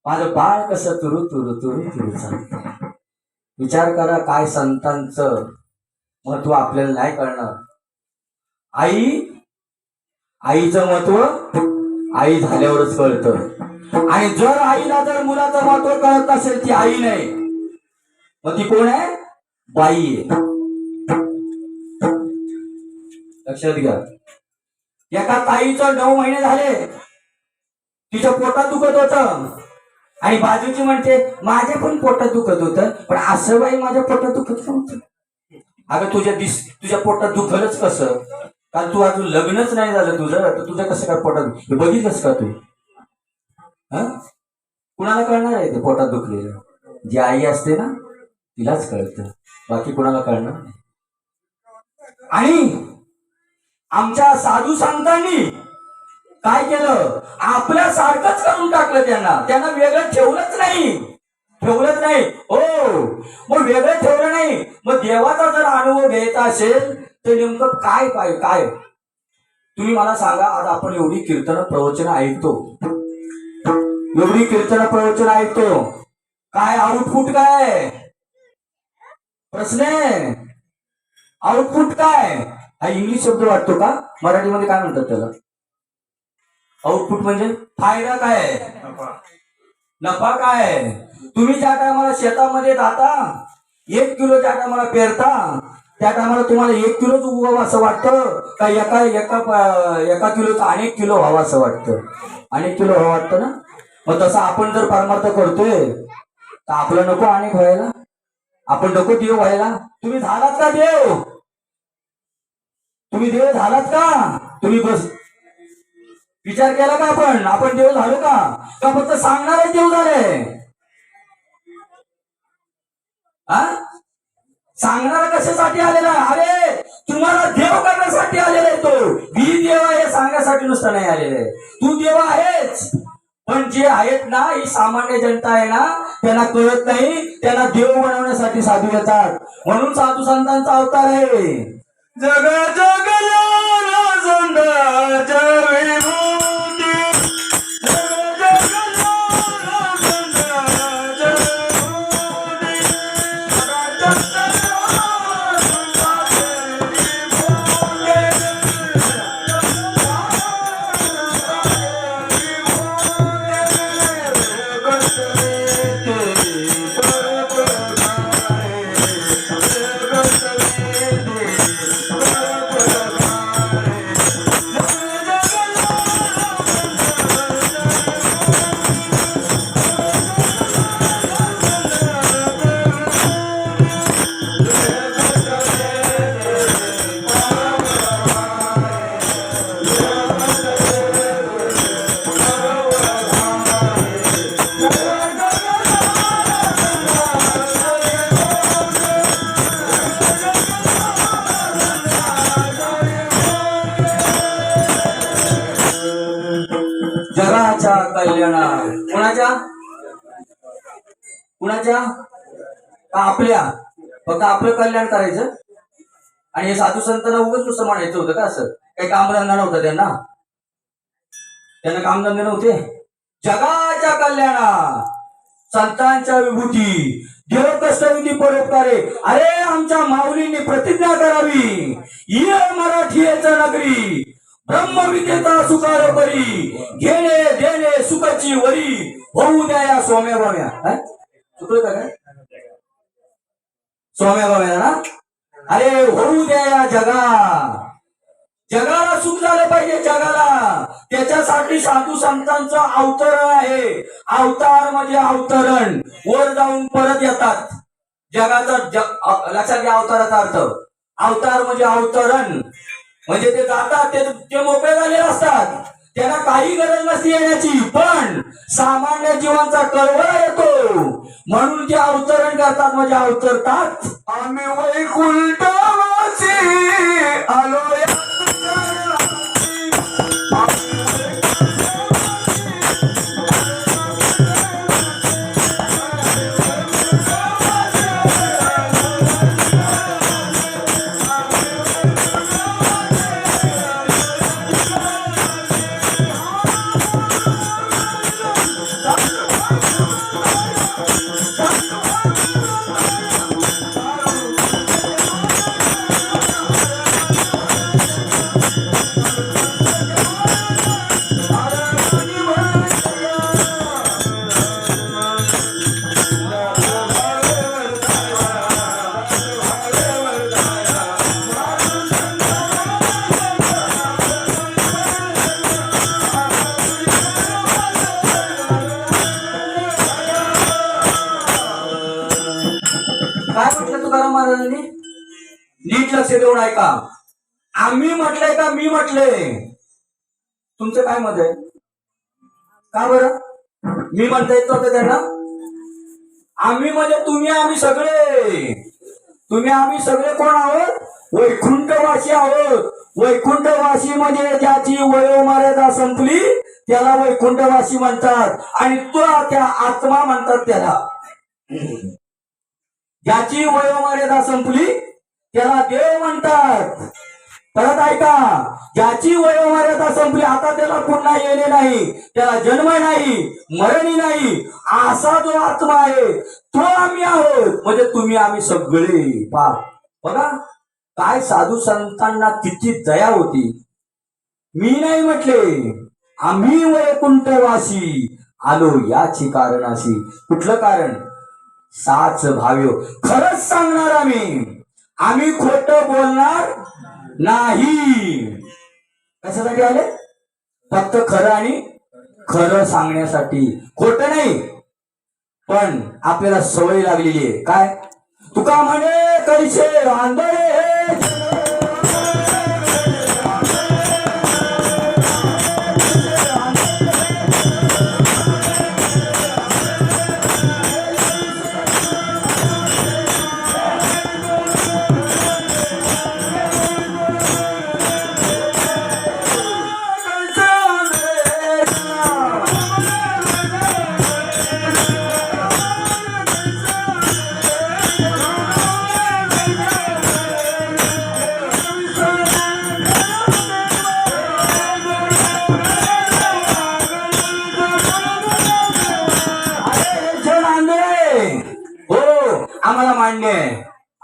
माझं बाळ कसं तुरु तुरु तुरु तुरु चालतं. विचार करा, काय संतांचं महत्व आपल्याला नाही कळणार. आईचं महत्व आई झाल्यावरच कळतं. आणि जर मुलाचं महत्व कळत असेल ती आई नाही, मग ती कोण आहे? बाई आहे. लक्षात घ्या. एका ताईचं 9 महिने झाले, तिच्या पोटात दुखत होतं आणि बाजूची म्हणते माझ्या पण पोटात दुखत होतं, पण असं बाई माझ्या पोटात दुखत नव्हतं. अगं तुझ्या पोटात दुखलंच कसं? कारण तू अजून लग्नच नाही झालं तुझं, तर तुझं कसं काय पोटात बघितलंस का तू? कुणाला कळणार आहे ते पोटात दुखलेलं? जी आई असते ना तिलाच कळतं, बाकी कुणाला कळणार नाही. आणि आमच्या साधू संतांनी काय केलं? आपल्यासारखंच करून टाकलं. त्यांना वेगळं ठेवलंच नाही. हो, मग वेगळं ठेवलं नाही. मग देवाचा जर अनुभव घ्यायचा असेल तर नेमकं काय तुम्ही मला सांगा. आज आपण एवढी कीर्तन प्रवचन ऐकतो, काय आउटपुट काय? प्रश्न आहे, आउटपुट काय? हा इंग्लिश शब्द वाटतो का? मराठीमध्ये काय म्हणतात त्याला? आउटपुट म्हणजे फायदा काय? नफा काय? तुम्ही ज्या टायमाला शेतामध्ये जाता, 1 किलो ज्या टायमाला पेरता त्या टायमाला तुम्हाला 1 किलोच उगवावं असं वाटतं का एका किलोचं अनेक किलो व्हावं असं वाटतं? अनेक किलो व्हावं वाटतं ना. मग तसं आपण जर परमार्थ करतोय तर आपलं नको अनेक व्हायला? आपण नको देव व्हायला? तुम्ही झालात का देव? तुम्ही देव झालात का? तुम्ही बस विचार केला का आपण देव झालो का फक्त सांगणारे देव झाले? हा, सांगणारा कशासाठी आलेला? अरे तुम्हाला देव करण्यासाठी आलेला आहे तो. मी देव आहे सांगण्यासाठी नुसतं नाही आलेलं आहे. तू देव आहेच, पण जे आहेत ना, ही सामान्य जनता आहे ना, त्यांना कळत नाही. त्यांना देव बनवण्यासाठी साधू येतात, म्हणून साधू संतांचा अवतार आहे. जग जगला राजंदाच्या विभूती, जग जगला राजंदाच्या विभूती, जग जगाच्या कल्याणा कुणाच्या कुणाच्या का आपल्या? फक्त आपलं कल्याण करायचं आणि हे साधू संतांना उगाच नुसतं म्हणायचं होतं का? असं काही कामधंदा नव्हता त्यांना कामधंदे नव्हते. जगाच्या कल्याणा संतांच्या विभूती, देव कष्टविधी परोपकारे. अरे आमच्या माऊलींनी प्रतिज्ञा करावी, ये मराठीचा नगरी, ब्रह्मविद्येचा सुकार करी, घेणे देणे सुखाची वरी, होऊ द्या या सोम्या बाम्या. चुकलं का काय? सोम्या बाम्या ना? अरे होऊ द्या या जगाला सुख झालं पाहिजे, जगाला. त्याच्यासाठी साधू संतांचं अवतरण आहे. अवतार म्हणजे अवतरण, वर जाऊन परत येतात. जगाचा लक्षात घ्या अवताराचा अर्थ. अवतार म्हणजे अवतरण, म्हणजे ते जातात, ते मोकळे झालेले असतात, त्यांना काही गरज नसते येण्याची. पण सामान्य जीवांचा कळवळा येतो म्हणून ते अवतरण करतात, म्हणजे अवतरतात. आम्ही वैकुंठवासी आलो या काय म्हटलं तुकाराम महाराजांनी? नीट लक्ष देऊन ऐका. आम्ही म्हटलंय का मी म्हटलंय? तुमचं काय मत आहे? का बरं मी म्हणता येत होतं त्यांना? आम्ही म्हणजे तुम्ही आम्ही सगळे. तुम्ही आम्ही सगळे कोण आहोत? वैकुंठवासी आहोत. वैकुंठवासी म्हणजे ज्याची वयोमर्यादा संपली त्याला वैकुंठवासी म्हणतात, आणि तो त्या आत्मा म्हणतात त्याला. ज्याची वयोमर्यादा संपली त्याला देव म्हणतात. परत ऐका, ज्याची वयोमर्यादा संपली, आता त्याला पुन्हा येणे नाही, त्याला जन्म नाही, मरणी नाही, असा जो आत्मा आहे तो आम्ही आहोत. म्हणजे तुम्ही आम्ही सगळे. बघा काय साधू संतांना किती दया होती. मी नाही म्हटले, आम्ही वैकुंठवासी आलो याची कारणाशी. कुठलं कारण? साच भाव्यो, खरंच सांगणार आम्ही खोटं बोलणार नाही. कशासाठी आले? फक्त खरं आणि खरं सांगण्यासाठी, खोटं नाही. पण आपल्याला सवय लागलेली आहे काय? तुका म्हणे कैसे आंधळे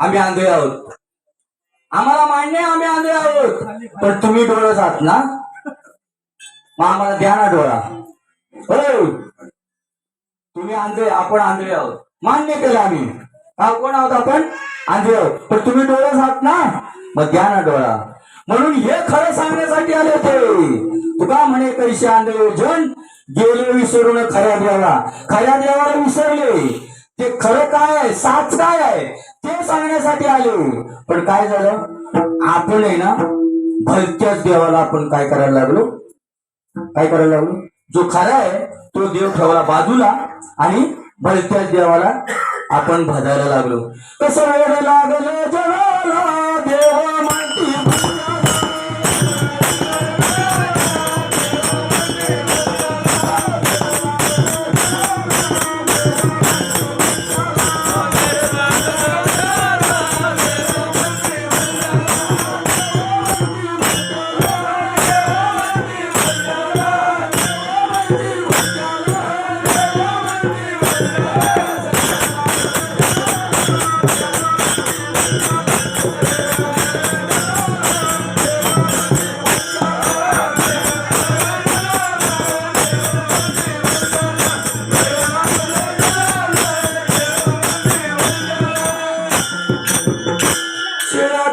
आम्ही आंधळे आहोत, आम्हाला मान्य आहे आम्ही आंधळे आहोत, पण तुम्ही डोळस आहात ना, मग आम्हाला द्या ना डोळा. हो, तुम्ही आंधळे, आपण आंधळे आहोत, मान्य केलं आम्ही. हा, कोण आहोत आपण? आंधळे आहोत, पण तुम्ही डोळस आहात ना, मग द्या ना डोळा. म्हणून हे खरं सांगण्यासाठी आले होते. तुका म्हणे कैसे आंधळे जन गेले विसरून खऱ्या देवाला, खऱ्या देवाला विसरले. ते खरं काय आहे, साच काय आहे ते सांगण्यासाठी आले. पण काय झालं, आपण आहे ना भलत्याच देवाला आपण काय करायला लागलो, काय करायला लागलो, जो खरा आहे तो देव ठेवला बाजूला आणि भलत्याच देवाला आपण भजायला लागलो. कसं वेळ लागलं जगाला देव माहिती.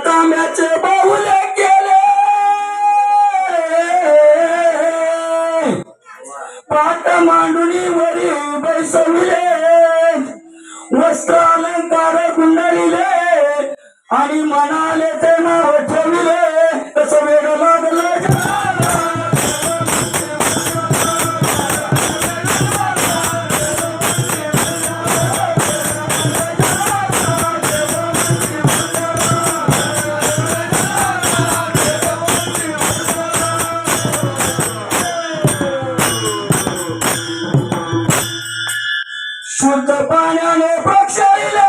तांब्याचे बाहुले केले, पाट मांडुनी वरी बैसविले, वस्त्र अलंकार गुंडाळिले आणि म्हणाले ते नाव ठेविले. कसं वेळ लागलं जगाला. शुद्ध पाण्याने प्रक्षाळिले,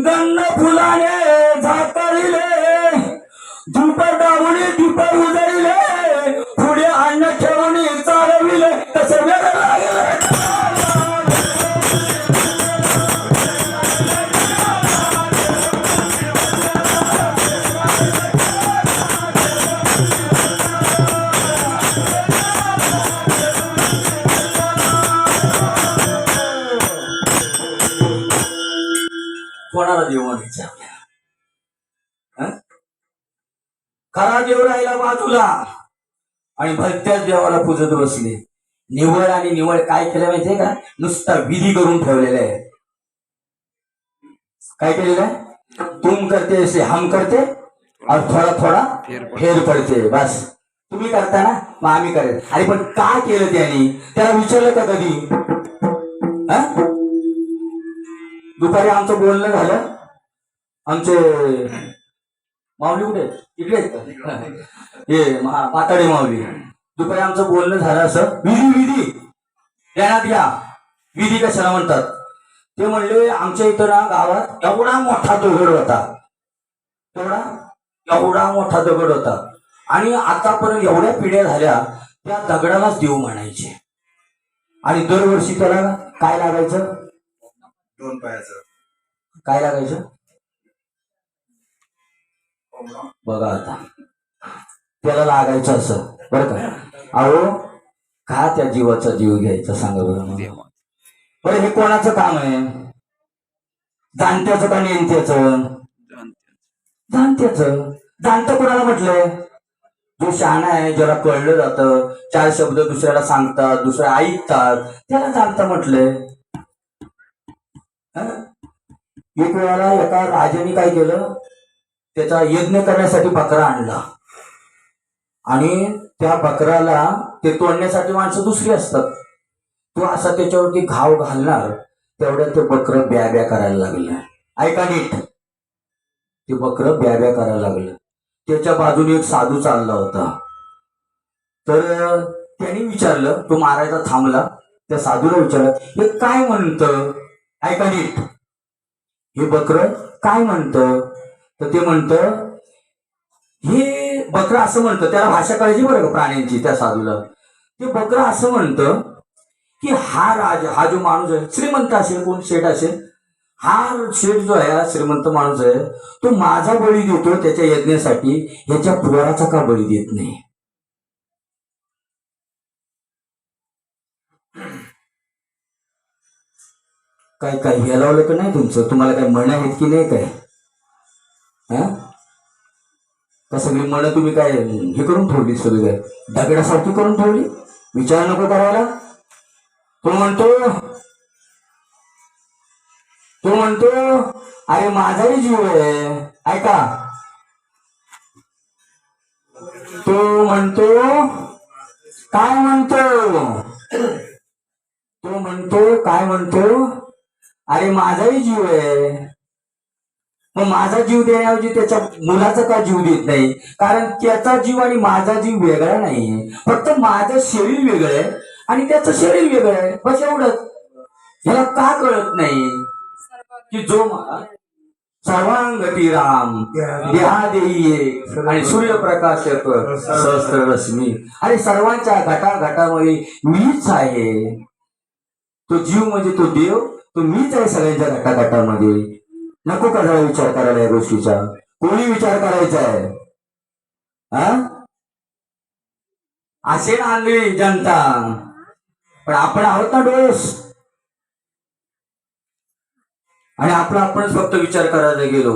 गंध फुलाने झाकळिले, धूप डावणी दीप उजळिले, पुढे अन्न ठेवून चालविले. कसं वेळ लागलं. कोणाला देव म्हणायचं आपल्याला? खरा देव राहिला बाजूला आणि भलत्याच देवाला पूजत बसले. निवड आणि निवड काय केलं माहितीये का, नुसता विधी करून ठेवलेला आहे. काय केलेलं आहे, तुम करते ऐसे हम करते और थोडा थोडा फेर पडते. बस तुम्ही करता ना, मग आम्ही करेल. अरे पण काय केलं त्यांनी, त्याला विचारलं का कधी? दुपारी आमचं बोलणं झालं, आमचे माऊली कुठे इकडे आहेत का, हे पाताडे माऊली. दुपारी आमचं बोलणं झालं असं, विधी ध्यानात घ्या, विधी कशाला म्हणतात. ते म्हणले आमच्या इथं ना गावात एवढा मोठा दगड होता, एवढा मोठा दगड होता आणि आतापर्यंत एवढ्या पिढ्या झाल्या त्या दगडालाच देव म्हणायचे. आणि दरवर्षी त्याला काय लागायचं, 2 पायाचं काय लागायचं बघा. आता त्याला लागायचं असं बरं का. अहो का त्या जीवाचा जीव घ्यायचा सांगा बरं मला. बरं हे कोणाचं काम आहे, जाणत्याचं का नेमत्याचं? जाणत्याचं. जाणतं कोणाला म्हटलंय, जो शहाणा आहे, ज्याला कळलं जातं, 4 शब्द दुसऱ्याला सांगतात, दुसऱ्या ऐकतात, त्याला जाणतं म्हटलंय. एक वेळाला एका राजाने काय केलं, त्याचा यज्ञ करण्यासाठी बकरा आणला आणि त्या बकराला ते तोडण्यासाठी माणसं दुसरी असतात. तो असा त्याच्यावरती घाव घालणार तेवढ्यात ते बकरं ब्या करायला लागलं. ऐका नीट, ते बकरं ब्या करायला लागलं. त्याच्या बाजूने एक साधू चालला होता. तर त्यांनी विचारलं, तो मारायचा थांबला, त्या साधूला विचारलं हे काय म्हणतं. ऐका नीट, हे बकरं काय म्हणतं. तर ते म्हणतं, हे बकरं असं म्हणतं, त्याला भाषा कळायची बरं का प्राण्यांची. त्या साधूला ते बकरं असं म्हणतं की हा जो माणूस आहे श्रीमंत असेल, कोण शेठ असेल, हा शेठ जो आहे, हा श्रीमंत माणूस आहे, तो माझा बळी देतो त्याच्या यज्ञासाठी, ह्याच्या पोराचा का बळी देत नाही? काय काय हे लावलं का नाही तुमचं? तुम्हाला काय म्हण आहेत की नाही काय? हा, का सगळी म्हण तुम्ही काय हे करून ठेवली, सगळी काय दगडासारखी करून ठेवली? विचार नको करायला. तो म्हणतो अरे माझाही जीव आहे, ऐका. तो म्हणतो काय म्हणतो, अरे माझाही जीव आहे. मग माझा जीव देण्याऐवजी त्याच्या मुलाचा का जीव देत नाही? कारण त्याचा जीव आणि माझा जीव वेगळा नाही, फक्त माझं शरीर वेगळं आहे आणि त्याचं शरीर वेगळं आहे, बस एवढंच. ह्याला का कळत नाही की जो सर्वांगती राम देहा देई एक आणि सूर्यप्रकाश सहस्त्र रश्मी. अरे सर्वांच्या घटाघटामध्ये मीच आहे. तो जीव म्हणजे तो देव, तो मीच आहे सगळ्यांच्या घटाघटामध्ये. नको का जरा विचार करायला या गोष्टीचा? कोणी विचार करायचा आहे? हा, असे ना आणली जनता, पण आपण आहोत ना डोस. आणि आपणच फक्त विचार करायला गेलो.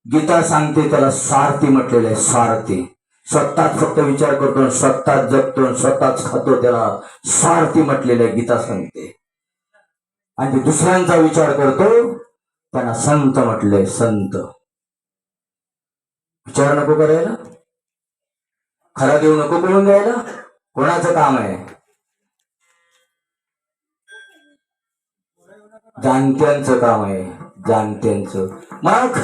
गीता सांगते त्याला स्वार्थी म्हटलेलं आहे, स्वार्थी. स्वतःच फक्त विचार करतो, स्वतःच जगतो, स्वतःच खातो, त्याला स्वार्थी म्हटलेलं आहे, गीता सांगते. आणि दुसऱ्यांचा विचार करतो, त्यांना संत म्हटलंय, संत. विचार नको करायला, खरा देव नको करून द्यायला. कोणाचं काम आहे? जाणत्यांचं काम आहे, जाणत्यांचं. मग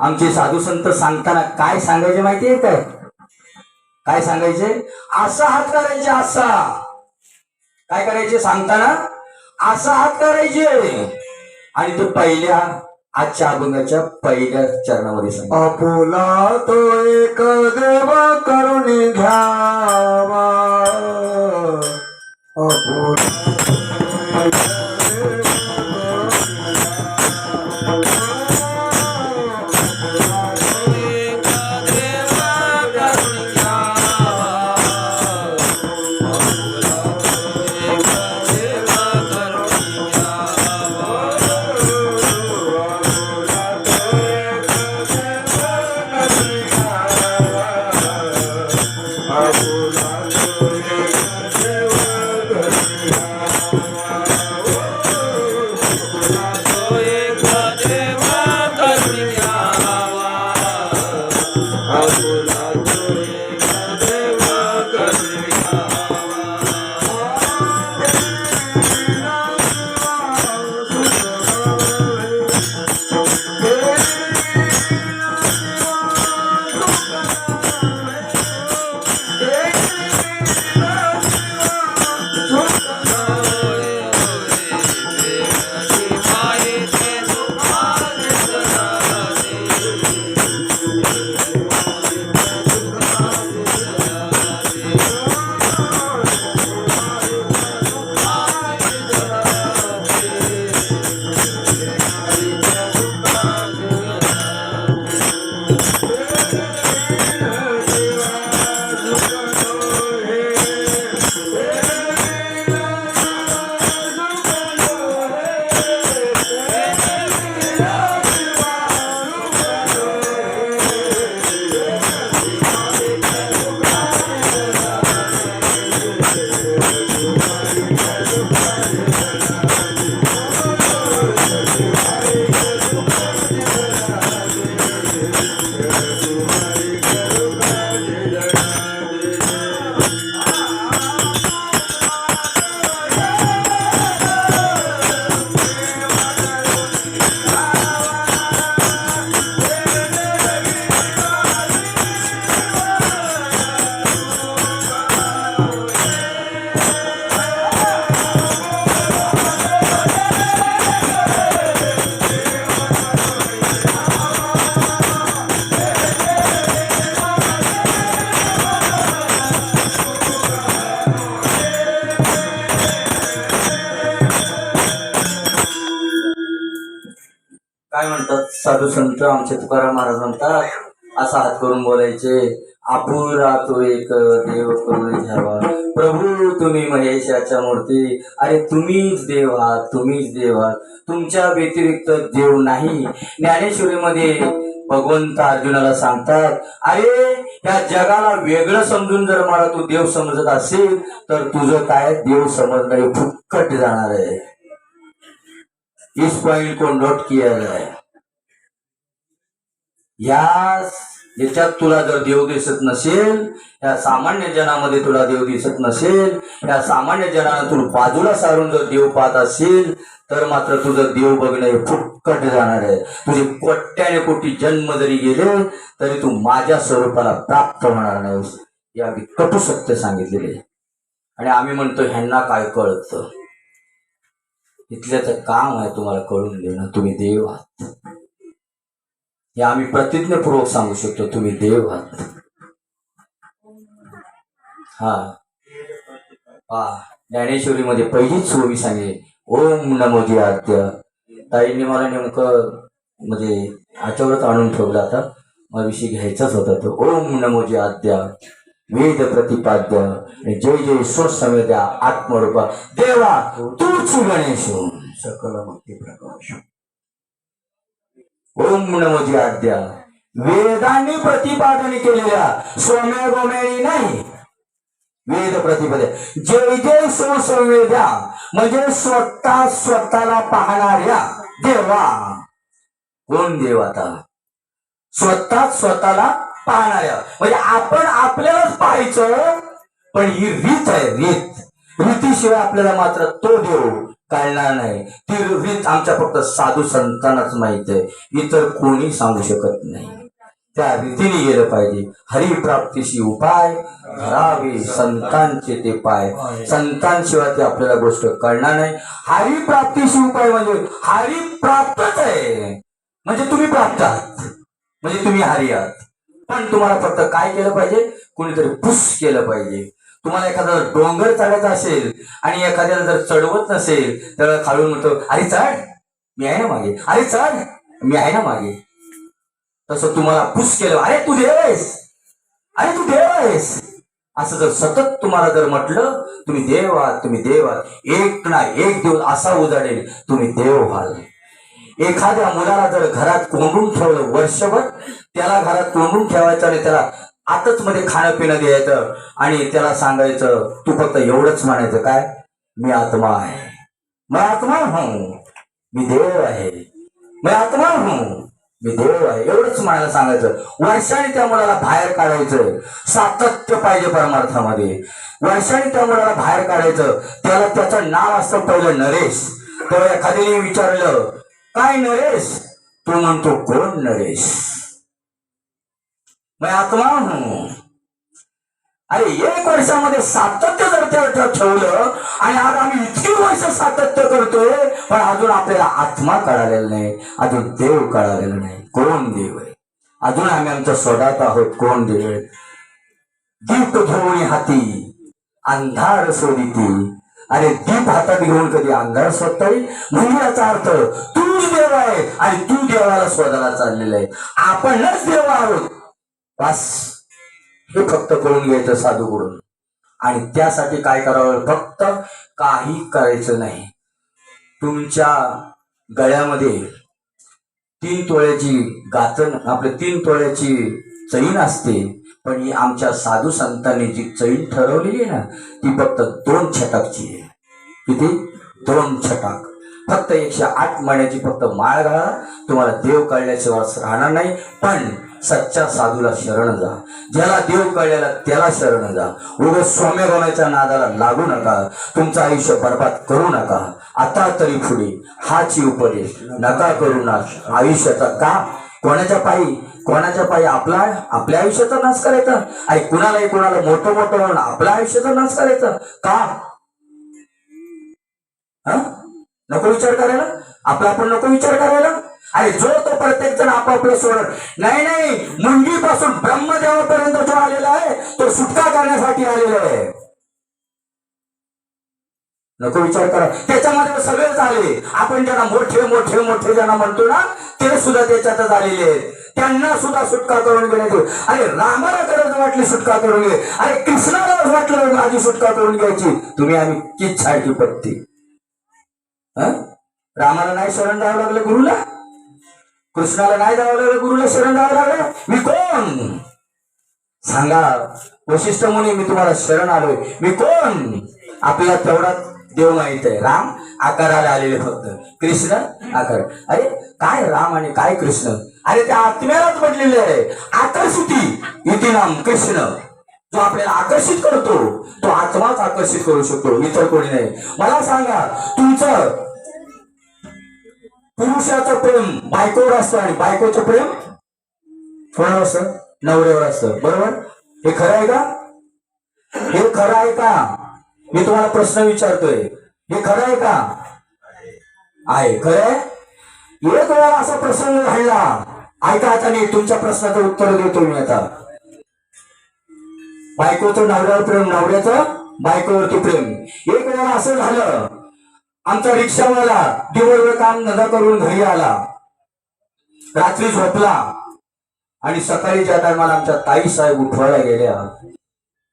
आमचे साधू संत सांगताना काय सांगायचे माहितीये काय सांगायचे? असा हात करायचे, असा. काय करायचे सांगताना? असा हात करायचे. आणि तो पहिल्या आजच्या अभंगाच्या पहिल्या चरणामध्ये सांग, आपुला तो एक देव करून घ्यावा, आपुला आता साधू संत आमचे तुकाराम महाराज म्हणतात असा हात करून बोलायचे, आपुला तो एक देव करून घ्यावा. प्रभू तुम्ही महेशाच्या मूर्ती, अरे तुम्हीच देव आहात, तुम्हीच देव आहात, तुमच्या व्यतिरिक्त देव नाही. ज्ञानेश्वरीमध्ये भगवंत अर्जुनाला सांगतात, अरे या जगाला वेगळं समजून जर मला तू देव समजत असेल तर तुझं काय देव समजणं फुक्कट जाणार आहे. इस पॉइंट को नोट किया जाए. याच्यात तुला जर देव दिसत नसेल, या सामान्य जनामध्ये तुला देव दिसत नसेल, या सामान्य जनाला तू बाजूला सारून जर देव पाहत असेल तर मात्र तुझं देव बघणं हे फुक्कट जाणार आहे. तुझे कोट्याने कोटी जन्म जरी गेले तरी तू माझ्या स्वरूपाला प्राप्त होणार नाहीस. या अगदी कटू सत्य सांगितलेले. आणि आम्ही म्हणतो ह्यांना काय कळतं. इथल्याचं काम आहे तुम्हाला कळून देणं, तुम्ही देव आहात. हे आम्ही प्रतिज्ञापूर्वक सांगू शकतो, तुम्ही देव आहात. हा ज्ञानेश्वरीमध्ये पहिलीच ओवी सांगे, ओम नमो आद्य. ताईंनी मला नेमकं म्हणजे ह्याच्यावरच आणून ठेवलं. आता मला विषय घ्यायचाच होता तो. ओम नमो आद्य वेद प्रतिपाद्य जय जय स्वसमेद्या आत्मरूपा देवा तूच गणेश सकल मुक्ती प्रकाश. ओम नमो आद्या वेदांनी प्रतिपादन केलेल्या सौम्य गोमेळी नाही, वेद प्रतिपाद्य जय जय स्वसंवेद्या म्हणजे स्वतः स्वतःला पाहणाऱ्या देवा. कोण देव आता? स्वतः स्वतःला पाहणाऱ्या. म्हणजे आपण आपल्यालाच पाहायचं, पण ही रीत आहे, रीत. रीतीशिवाय आपल्याला मात्र तो देव कळणार नाही. ती रीत आमच्या फक्त साधू संतांनाच माहित आहे, इतर कोणी सांगू शकत नाही. त्या रीतीने गेलं पाहिजे. हरिप्राप्तीशी उपाय धरावे संतांचे ते पाय. संतांशिवाय ते आपल्याला गोष्ट कळणार नाही. हरिप्राप्तीशी उपाय म्हणजे हरी प्राप्तच आहे, म्हणजे तुम्ही प्राप्त आहात, म्हणजे तुम्ही हरी आहात. पण तुम्हाला फक्त काय केलं पाहिजे? कोणीतरी पुश केलं पाहिजे. तुम्हाला एखादा डोंगर चढायचा असेल आणि एखाद्याला जर चढवत नसेल तर खालून म्हणतो, अरे चढ मी आहे ना मागे, अरे चढ मी आहे ना मागे. तसं तुम्हाला पुश केलं, अरे तू देव आहेस, अरे तू देव आहेस, असं जर सतत तुम्हाला जर म्हटलं तुम्ही देव आहात, तुम्ही देव आहात, एक ना एक दिवस असा उजाडेल तुम्ही देव व्हाल. एखाद्या मुलाला जर घरात कोंडून ठेवलं वर्षभर, त्याला घरात कोंडून ठेवायचं आणि त्याला आतच मध्ये खाणं पिणं द्यायचं आणि त्याला सांगायचं तू फक्त एवढंच म्हणायचं, काय मी आत्मा आहे, मैं आत्मा हूं, मी देव आहे, मैं आत्मा हूं, मी देव आहे, एवढंच म्हणायला सांगायचं. वर्षाने त्या मुलाला बाहेर काढायचं. सातत्य पाहिजे परमार्थामध्ये. वर्षाने त्या मुलाला बाहेर काढायचं. त्याला त्याचं नाव असतं पहिलं नरेश. तेव्हा एखाद्याने विचारलं काय नरेश, तू म्हणतो कोण नरेश, मैं आत्मा हूं. अरे 1 वर्षामध्ये सातत्य जर त्या ठेवलं आणि आज आम्ही इतकी वर्ष सातत्य करतोय पण अजून आपल्याला आत्मा कळालेला नाही, अजून देव कळालेला नाही. कोण देव आहे अजून आम्ही आमच्या स्वतःत आहोत. कोण देव आहे? दीप धुवणी हाती अंधार सोडिती. अरे दीप हातात घेऊन कधी अंधार शोधता येईल? म्हणजे याचा अर्थ तूच देव आहे आणि तू देवाला शोधायला चाललेला आहे. आपणच देव आहोत बस. हे फक्त करून घ्यायचं साधूकडून. आणि त्यासाठी काय करावं? फक्त काही करायचं नाही. तुमच्या गळ्यामध्ये 3 तोळ्याची गाचण, आपले 3 तोळ्याची चैन असते, पण ही आमच्या साधू संतांनी जी चैन ठरवलेली आहे ना ती फक्त 2 छटाकची आहे. किती? 2 छटाक. फक्त 108 महिन्याची फक्त माळ घाला, तुम्हाला देव कळल्याशिवाय राहणार नाही. पण सच्चा साधूला शरण जा, ज्याला देव कळलेला त्याला शरण जा. उगाच सौम्य होण्याच्या नादाला लागू नका, तुमचं आयुष्य बर्बाद करू नका. आता तरी पुढे हाची उपदेश नका करू ना आयुष्याचा. का? कोणाच्या पायी आपल्या आयुष्याचा नाश करायचा आणि कुणाला मोठं म्हणून आपल्या आयुष्याचा नाश करायचा का? नको विचार करायला, आपण नको विचार करायला. अरे जो तो प्रत्येक जण आपापलं सोडत नाही. मुंगीपासून ब्रह्मदेवापर्यंत जो आलेला आहे तो सुटका करण्यासाठी आलेला आहे. नको विचार करा. त्याच्यामध्ये सगळेच आले. आपण ज्यांना मोठे मोठे मोठे ज्यांना म्हणतो ना, ते सुद्धा त्याच्यातच आलेले आहेत. त्यांना सुद्धा सुटका करून घेण्याची. अरे रामाला गरज वाटली सुटका करून घे. अरे कृष्णाला वाटलं माझी सुटका करून घ्यायची. तुम्ही आम्ही किच छाडकी पत्ती. रामाला नाही शरण जावं लागलं गुरुला, कृष्णाला नाही जावं लागलं गुरुला शरण जावं लागलं. मी कोण सांगा? वशिष्ठ मुनी, मी तुम्हाला शरण आलोय. मी कोण? आपल्याला तेवढा देव माहित आहे. राम आकाराला आलेले फक्त, कृष्ण आकार. अरे काय राम आणि काय कृष्ण? अरे त्या आत्म्यालाच म्हटलेले आहे. आकर्षिती इति नाम कृष्ण. जो आपल्याला आकर्षित करतो तो आत्माच आकर्षित करू शकतो, इतर कोणी नाही. मला सांगा, तुमचं पुरुषाचं प्रेम बायकोवर असतं आणि बायकोचं प्रेम कोणावर असतं? नवऱ्यावर असतं. बरोबर? हे खरं आहे का? हे खरं आहे का? मी तुम्हाला प्रश्न विचारतोय. हे खरं आहे का? आहे. खरं आहे. एक वेळा असा प्रसंग घडला. ऐका आता, मी तुमच्या प्रश्नाचं उत्तर देतो. मी आता, बायकोचं नवऱ्यावर प्रेम, नवऱ्याचं बायकोवरती प्रेम. एक वेळा असं झालं, आमचा रिक्षावाला दिवसभर काम धंदा करून घरी आला, रात्री झोपला आणि सकाळी ज्या टायमाला आमच्या ताई साहेब उठवायला गेल्या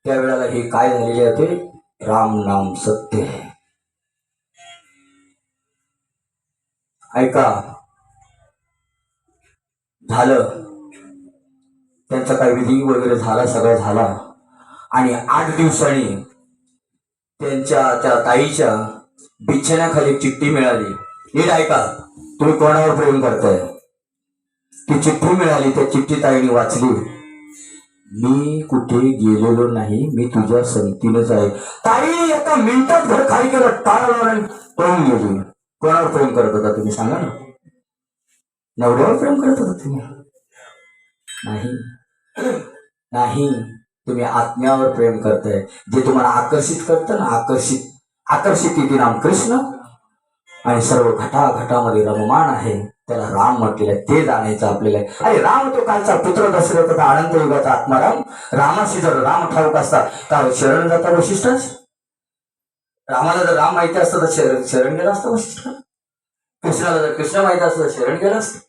त्यावेळेला हे काय झालेले होते? राम नाम सत्य आहे. ऐका, झालं त्यांचा काय विधी वगैरे झाला, सगळं झाला. आणि 8 दिवसांनी त्यांच्या त्या ताईच्या बिछाण्याखाली चिठ्ठी मिळाली. नीट ऐका, तुम्ही कोणावर प्रेम करताय? ती चिठ्ठी मिळाली. त्या चिठ्ठी ताईने वाचली. मी कुठे गेलेलो नाही, मी तुझ्या संगतीनच आहे. ताई एका मिनिटात घर खाली केलं, टाळा लावून पळून गेली. कोणावर प्रेम करत होता तुम्ही सांगा ना? नवऱ्यावर प्रेम करत होता तुम्ही? नाही नाही, तुम्ही आत्म्यावर प्रेम करताय. जे तुम्हाला आकर्षित करतं ना, आकर्षित इति नाम कृष्ण. आणि सर्व घटाघटामध्ये रममान आहे, त्याला राम म्हटलेलं आहे. ते जाणायचं आपल्याला. अरे राम तो कालचा पुत्र दशरथाचा अनंत युगाचा आत्माराम. रामाशी जर राम ठाऊक असता का शरण जाता वशिष्ठच? रामाला जर राम माहिती असतं तर शरण गेला असतं वशिष्ठ. कृष्णाला जर कृष्ण माहिती असतं तर शरण गेलं असतं.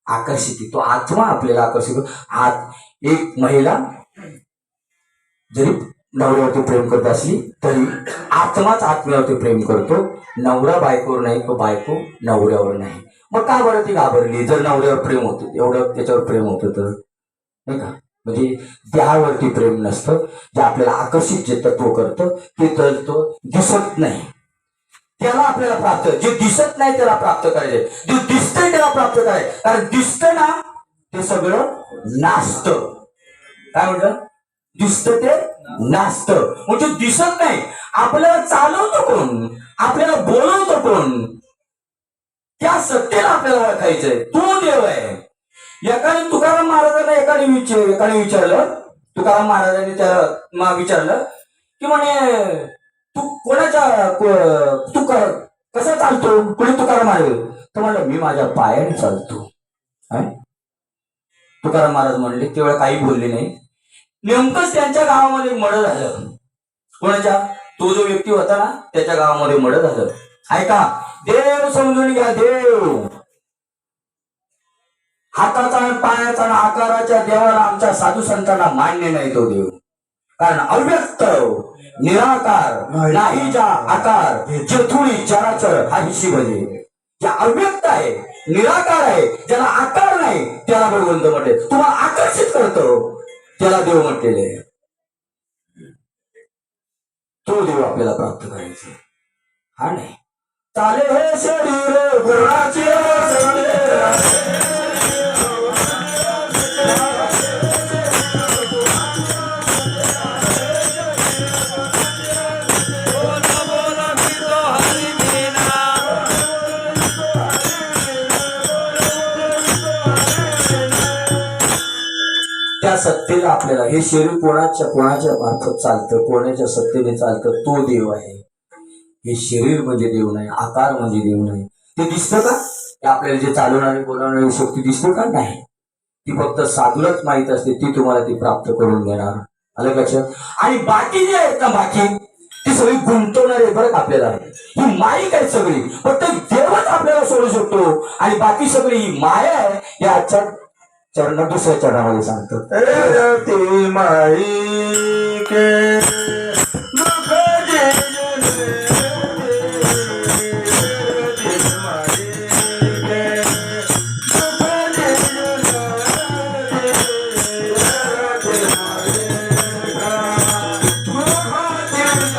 आकर्षित तो आत्मा आपल्याला आकर्षित. एक महिला जरी नवऱ्यावरती प्रेम करत असली तरी आत्माच आत्म्यावरती प्रेम करतो. नवरा बायकोवर नाही, तो बायको नवऱ्यावर नाही. मग का बरं ती घाबरली? जर नवऱ्यावर प्रेम होतं, एवढं त्याच्यावर प्रेम होतं तर, नाही का? म्हणजे त्यावरती प्रेम नसतं. जे आपल्याला आकर्षित जे तत्व करतं ते तत्व दिसत नाही, त्याला आपल्याला प्राप्त. जे दिसत नाही त्याला प्राप्त करायचे, जे दिसतंय त्याला प्राप्त करायचं. कारण दिसतं ना ते सगळं नासतं. काय म्हटलं? दिसतं ते नासतं. म्हणजे दिसत नाही. आपल्याला चालवतो कोण? आपल्याला बोलवतो कोण? त्या सत्तेला आपल्याला ओळखायचंय. तो देव आहे. एकाने तुकाराम महाराजांना एकाने विचारलं, तुकाराम महाराजांनी त्याला विचारलं की म्हणे तू कोणाच्या तू कसा चालतो? कोणी तुकाराम महाराज? तर म्हणलं मी माझ्या पायाने चालतो. तुकाराम महाराज म्हणले, तेव्हा काही बोलले नाही. नेमकंच त्यांच्या गावामध्ये मर्डर झालं. कोणाच्या? तो जो व्यक्ती होता ना त्याच्या गावामध्ये मर्डर झालं. ऐका, देव समजून घ्या. देव हाताचा पायाचा आकाराच्या देवाला आमच्या साधू संतांना मान्य नाही तो देव. कारण अव्यक्त निराकार नाही जा आकार चतुरी चराचर हा हिशी म्हणजे ज्या अव्यक्त आहे, निराकार आहे, ज्याला आकार नाही त्याला भगवंत म्हटले. तुम्हाला आकर्षित करतो त्याला देव म्हटलेले. तो देव आपल्याला प्राप्त करायचा. हा नाही चाले हे शरीर गुणाचे त्या सत्तेला आपल्याला. हे शरीर कोणाच्या मार्फत चालतं, कोणाच्या सत्तेने चालतं, तो देव आहे. हे शरीर म्हणजे देव नाही, आकार म्हणजे देव नाही. ते दिसतं का? ते आपल्याला जे चालवणारी बोलवणारी शक्ती दिसते का? नाही. ती फक्त साधूलाच माहित असते. ती तुम्हाला ती प्राप्त करून देणार. आलं लक्षात? आणि बाकी जे आहेत ना, बाकी ती सगळी गुंतवणारी आहे बरं का आपल्याला. ही माईक आहे सगळी, फक्त देवच आपल्याला सोडू शकतो आणि बाकी सगळी ही माया आहे. या आजच्या चरणात दुसऱ्या चरणामध्ये सांगतो. रती माई के दुख जेजले, रती माई के दुख जेजले, रती माई का दुख जेजले,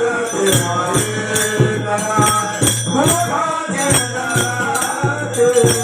रती माई का दुख जेजले.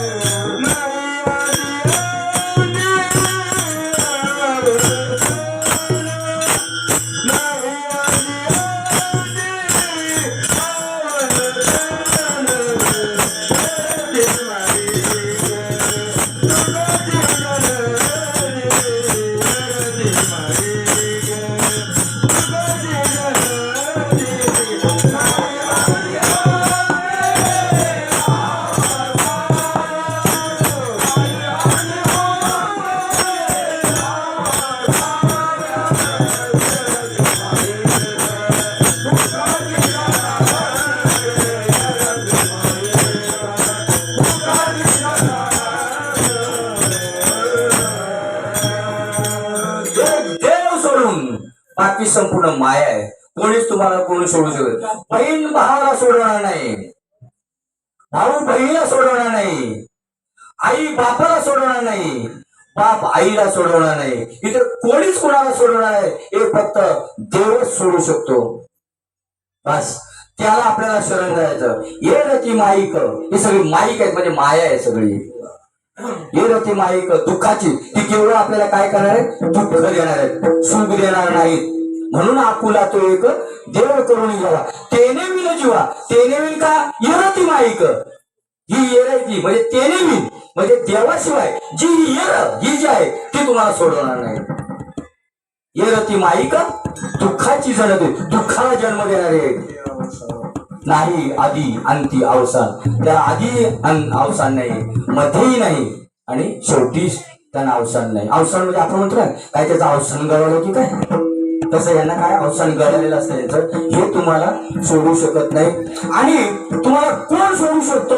देव सोडून बाकी संपूर्ण माया आहे. कोणीच तुम्हाला कोणी सोडू शकत. बहीण भावाला सोडवणार नाही, भाऊ बहिणीला सोडवणार नाही, आई बापाला सोडवणार नाही, बाप आईला सोडवणार नाही. इथे कोणीच कोणाला सोडवणार नाही. हे फक्त देवच सोडू शकतो. बस त्याला आपल्याला शरण जायचं. ये रती माईक, ही सगळी माईक आहेत म्हणजे माया आहे सगळी. ये रती माईक दुःखाची, ती केवळ आपल्याला काय करणार आहे? दुःख देणार आहे, सुख देणार नाहीत. म्हणून आपुला तो एक देव करून गेला. तेने विन जीवा, तेने विन का येरती माईक, ही येरायची म्हणजे तेने विन म्हणजे देवाशिवाय जी येर ही जी आहे ती तुम्हाला सोडवणार नाही. येरती माईक दुःखाची जणते, दुःखाला जन्म देणारे नाही. आधी अंती अवसान, त्याला आधी अवसान नाही, मध्येही नाही आणि शेवटी त्यांना अवसान नाही. अवसान म्हणजे आपण म्हणतो ना काय त्याचं अवसान गळवलं की काय, तसं यांना काय अवसान गळलेलं असतं याचं, हे तुम्हाला सोडू शकत नाही. आणि तुम्हाला कोण सोडू शकतो?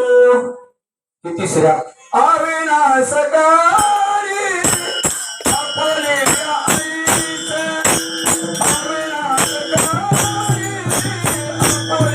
हे तिसऱ्या अविनाशकारी आपले आईचे, अविनाशकारी आपले आईचे,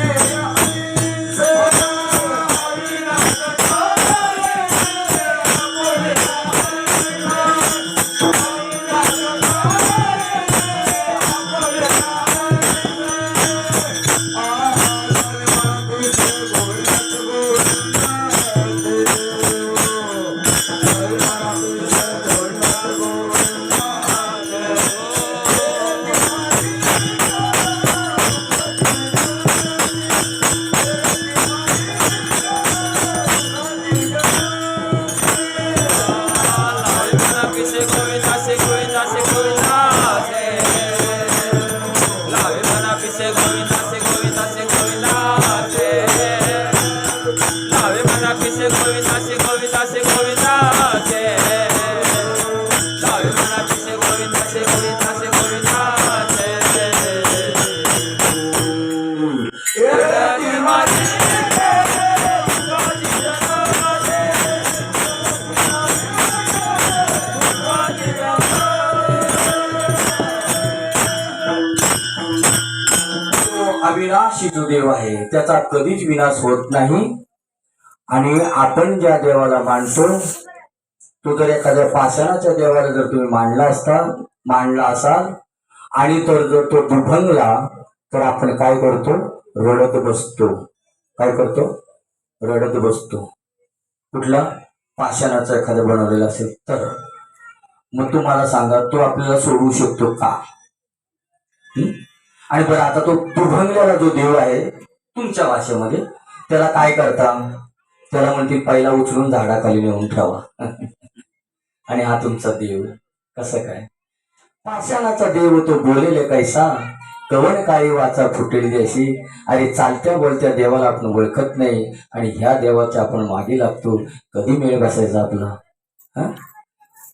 अविनाशी जो देव आहे त्याचा कधीच विनाश होत नाही. आणि आपण ज्या देवाला मानतो तो जर एखाद्या पाषाणाच्या देवाला जर तुम्ही मांडला असाल आणि तर जर तो दुभंगला तर आपण काय करतो? रडत बसतो. काय करतो? रडत बसतो. कुठला? पाषाणाचा एखादा बनवलेला असेल तर. मग तुम्हाला सांगा तो आपल्याला सोडू शकतो का? आणि बरं आता तो दुभंगलेला जो देव आहे तुमच्या भाषेमध्ये त्याला काय करता? त्याला म्हणते पहिला उचलून झाडाखाली नेऊन ठेवा आणि हा तुमचा देव. कसं काय? पाषाणाचा देव तो बोलेले कैसा, कवण काही वाचा फुटेल देशी. अरे चालत्या बोलत्या देवाला आपण ओळखत नाही आणि ह्या देवाच्या आपण मागे लागतो. कधी मेळ बसायचा आपला?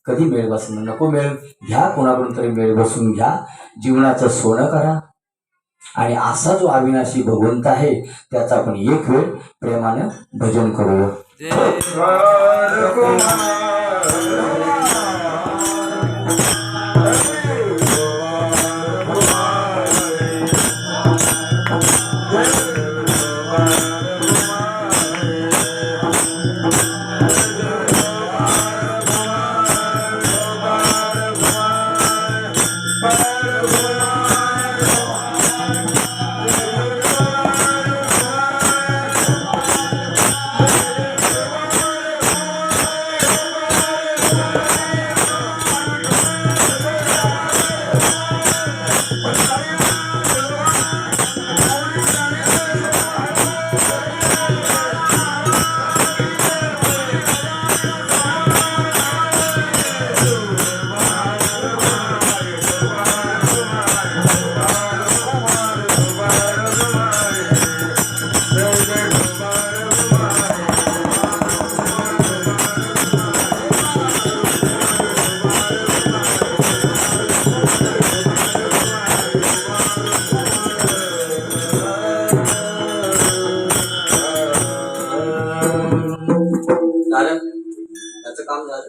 कधी मेळ बसणार नको. मेळ घ्या, कोणाकडून तरी मेळ बसून घ्या, जीवनाचं सोनं करा. आणि असा जो अविनाशी भगवंत आहे त्याचा आपण एक वेळ प्रेमानं भजन करूया. झालं त्याचं काम झालं.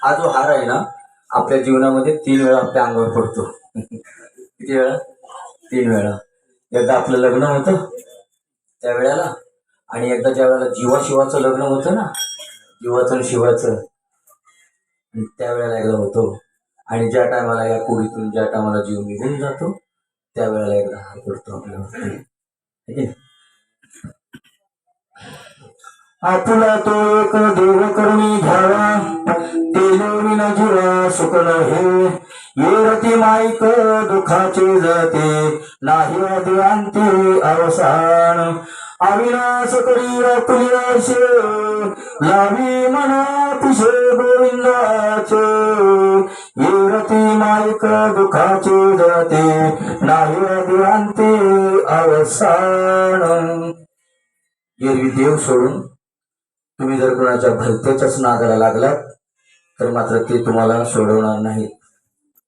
हा जो हार आहे ना आपल्या जीवनामध्ये 3 वेळा आपल्या अंगावर पडतो. किती वेळा? 3 वेळा. एकदा आपलं लग्न होतं त्या वेळेला, आणि एकदा ज्या वेळेला जीवाशिवाचं लग्न होतं ना, जीवाचं आणि शिवाचं, त्यावेळेला एकदा होतो. आणि ज्या टायमाला या कुडीतून ज्या टायमाला जीव निघून जातो त्यावेळेला एकदा हार पडतो आपल्यावरती. आपुला तो एक देव करुणी घ्यावा, तेजोनी न जीवा सुख हे. ये रती माईक दुःखाचे जाते, नाही आदिवांती अवसान. अविनाश करी आपुलियाशे, लावी मना पिशे गोविंदाचे. ये रती माईक दुःखाचे जाते, नाही आदिवांती अवसान. एरवी देव सोडून तुम्ही जर कोणाच्या भलत्याच्याच नादाला लागलात तर मात्र ते तुम्हाला सोडवणार नाहीत,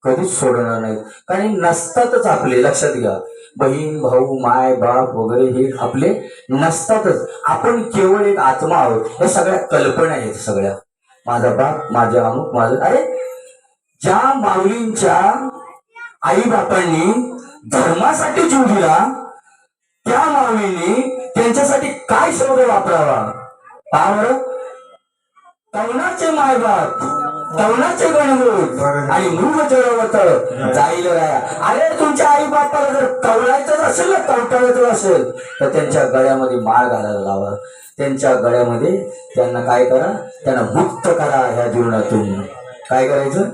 कधीच सोडवणार नाहीत. कारण नसतातच आपले, लक्षात घ्या. बहीण भाऊ माय बाप वगैरे हे आपले नसतातच. आपण केवळ एक आत्मा आहोत. हे सगळ्या कल्पना आहेत सगळ्या. माझा बाप, माझे अमुक, माझं. अरे ज्या माऊलींच्या आई बापांनी धर्मासाठी जीव दिला त्या माऊलींनी त्यांच्यासाठी काय शब्द वापरावा? पावर तवनाचे मायबाप, तवनाचे गणगोत आणि मृग जळवत जाईल राया. अरे तुमच्या आई बापाला जर कवलायचं असेल ना, कवटाळायचं असेल तर त्यांच्या गळ्यामध्ये माळ घालायला लावा. त्यांच्या गळ्यामध्ये त्यांना काय करा? त्यांना मुक्त करा. ह्या जीवनातून काय करायचं?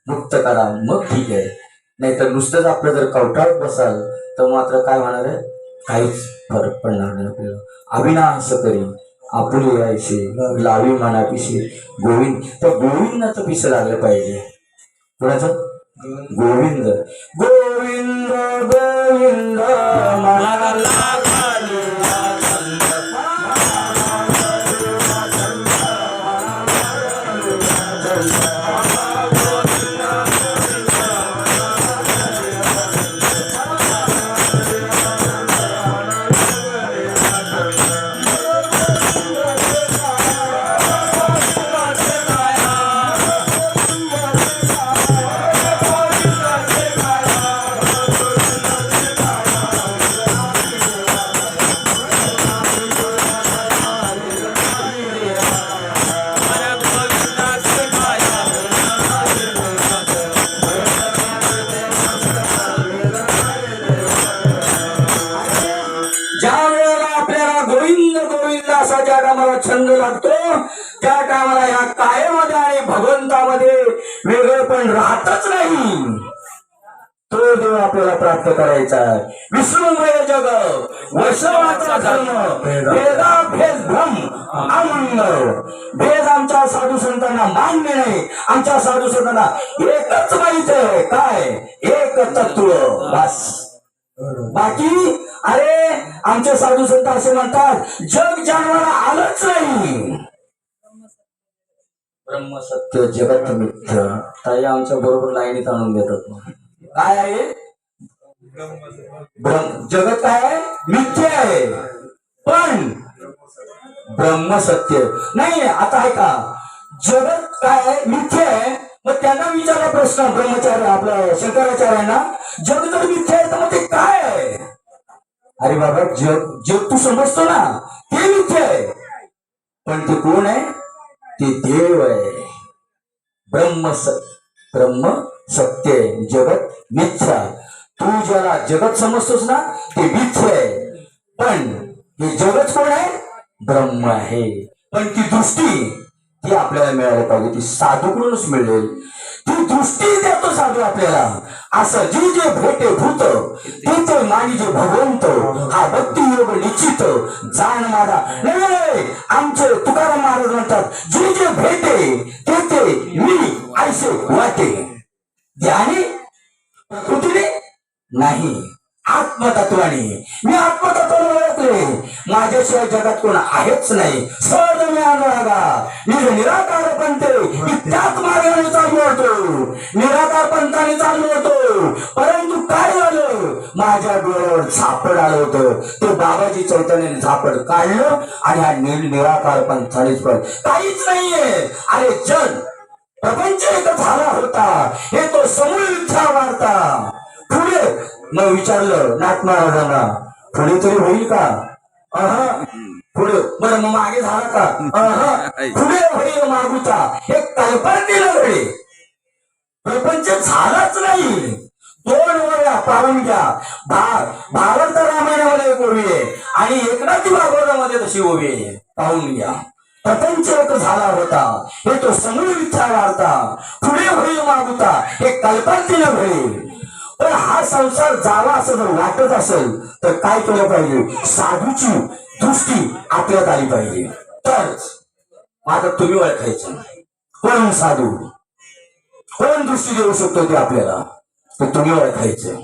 मुक्त करा. मग ठीक आहे. नाहीतर नुसतंच आपलं जर कवटाळत बसाल तर मात्र काय होणार आहे? काहीच फरक पडणार नाही आपल्याला. अविनाश करी आपुले यायचे, लावी मना पिशे गोविंद. तर गोविंदाचं पिसं लागलं पाहिजे. कोणाचं? गोविंद. गोविंद गोविंद मनाला लागले. छंद लागतो त्या टायमाला या कायेमध्ये आणि भगवंतामध्ये वेगळं पण राहतच नाही. तो देव आपल्याला प्राप्त करायचा आहे. विश्वमय जग वैष्णवाचा धर्म, वेदा भेद भ्रम अमंगळ भेद आमच्या साधू संतांना मान्य नाही. आमच्या साधू संतांना एकच माहित आहे, काय? एक तत्व, बस. बाकी अरे आमचे साधू संत असे म्हणतात जग जाणवायला आलंच नाही. ब्रह्म सत्य जगत मिथ्य. ताई आमच्या बरोबर लाईनीत आणून देतात. काय आहे? जगत काय आहे? मिथ्य आहे, पण ब्रह्म सत्य नाही. आता ऐका, जगत काय आहे? मिथ्य आहे. मग त्यांना विचारला प्रश्न ब्रह्मचार्य आपल्या शंकराचार्यांना, जग जर मिथ्य आहे तर मग ते काय आहे? अरे बाबा, जग जग तू समजतो ना, ते मिथ्य आहे, पण ते कोण आहे? ते देव आहे. ब्रह्म सत्य, जगत मिथ्या. तू ज्याला जगत समजतोस ना, ते मिथ्य आहे, पण हे जगत कोण आहे? ब्रह्म आहे. पण ती दृष्टी ती आपल्याला मिळायला पाहिजे, ती साधूकडूनच मिळेल. ती दृष्टी देतो साधू आपल्याला. असं जे जे भेटे भूत ते ते मानी जे भगवंत, हा भक्ती योग निश्चित जाण माझा. नाही, आमचे तुकाराम महाराज म्हणतात, जे जे भेटे ते ते मी ऐसे वाटे. ध्यानी प्रकृतीने नाही, आत्मतत्वाने. मी आत्मतत्वाने ओळखले, माझ्याशिवाय जगात कोण आहेच नाही. सहज मी अनुरागा निराकार पंथे मी त्याच मार्गाने चालू होतो, निराकार पंथाने चालू होतो. परंतु काय झालं? माझ्या डोळ्यावर झापड आलं होतं. ते बाबाजी चैतन्याने झापड काढलं आणि हा निराकार पंथानेच पण काहीच नाहीये. अरे जग प्रपंच एक झाला होता, हे तो समूळ इच्छा वार्ता. पुढे मग विचारलं नाथ महाराजांना, पुढे तरी होईल का? पुढे बरं, मग मागे झाला का? पुढे होईल मागूचा, हे कल्पनेला घडे. प्रपंच झालाच नाही. 2 ओव्या पाहून घ्या. भारत रामायणामध्ये एक ओवी आहे आणि एकनाथी भागवतामध्ये तशी ओवी आहे, पाहून घ्या. प्रपंच एक झाला होता, हे तो समूळ इच्छा वार्ता. पुढे होईल मागूता, हे कल्पनेला घडे. पण हा संसार जावा असं जर वाटत असेल तर काय केलं पाहिजे? साधूची दृष्टी आपल्यात आली पाहिजे. तर आता तुम्ही ओळखायचं कोण साधू, कोण दृष्टी देऊ शकतो ते आपल्याला, तर तुम्ही ओळखायचं.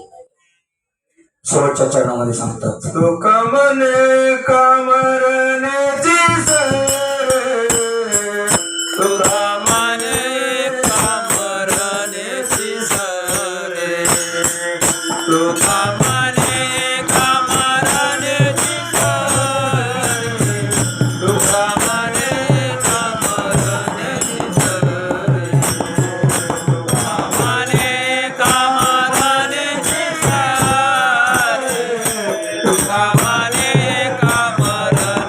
शेवटच्या चरणामध्ये सांगतात, तुका मने कामरण्याची सर, तुका माने कामरण्याची सरे, तुका माने कामरण्याची सरे, तुका माने कामरण्याची सरे, तुका माने कामरण्याची सरे, तुका माने कामरण्याची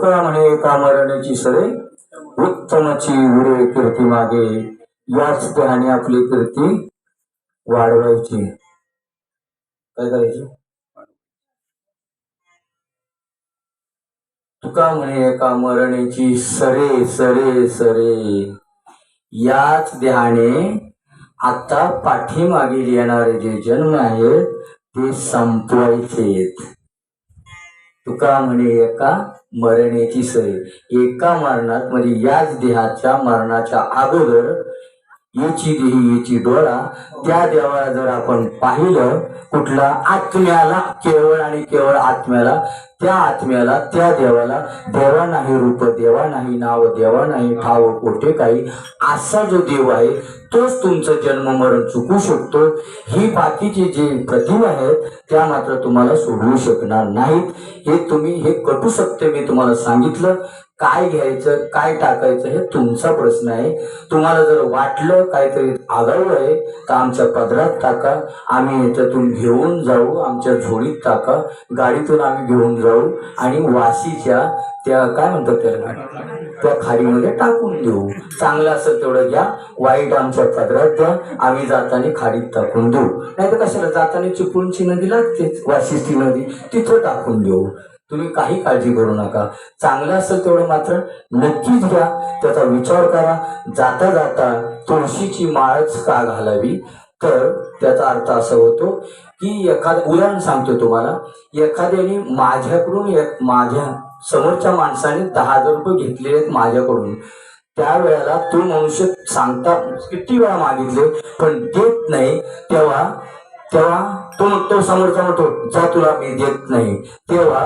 तुका म्हणे का मरण्याची सरे उत्तमची उरे कीर्ती मागे, याच ध्यानी आपली कीर्ती वाढवायची. काय करायची? तुका म्हणे एका मरणेची सरे सरे सरे, याच ध्याने आता पाठीमागे येणारे जे जन्म आहेत ते संपवायचेत. तुका म्हणे एका मरण्याची सरे, एका मरणात म्हणजे याच देहाच्या मरणाच्या अगोदर याची देही याची डोळा, त्या देवाला जर आपण पाहिलं, कुठला आत्म्याला, केवळ आणि केवळ आत्म्याला, त्या आत्म्याला त्या देवाला, देवा नाही रूप देवा नाही नाव देवा नाही ठाव कोठे काही, असा जो देव आहे तोच तुमचं जन्म मरण चुकू शकतो. ही बाकीची जे प्रतिमा आहेत त्या मात्र तुम्हाला सोडवू शकणार नाहीत. हे तुम्ही हे कटू सत्य मी तुम्हाला सांगितलं. काय घ्यायचं काय टाकायचं हे तुमचा प्रश्न आहे. तुम्हाला जर वाटलं काहीतरी आगाऊ आहे तर आमच्या पदरात टाका, आम्ही याच्यातून घेऊन जाऊ, आमच्या झोळीत टाका, गाडीतून आम्ही घेऊन जाऊ आणि वाशीच्या त्या काय म्हणतात त्याला त्या खाडीमध्ये टाकून देऊ. चांगलं असं तेवढं घ्या, वाईट आमच्या पदरात द्या, आम्ही जाताना खाडीत टाकून देऊ. नाही तर कशाला, जाताना चिपळूणची नदी लागतेच, वाशीची नदी, तिथं टाकून देऊ. तुम्ही काही काळजी करू नका. चांगलं असेल तेवढं मात्र नक्कीच घ्या, त्याचा विचार करा. जाता जाता तुळशीची माळच का घालावी, तर त्याचा अर्थ असा होतो की एखादं उदाहरण सांगतो तुम्हाला. एखाद्याने माझ्याकडून माझ्या समोरच्या माणसाने 10,000 रुपये घेतले आहेत माझ्याकडून, त्यावेळेला तो मनुष्य सांगता किती वेळा मागितले पण देत नाही, तेव्हा तो म्हणतो, समोरचा म्हणतो जा तुला मी देत नाही. तेव्हा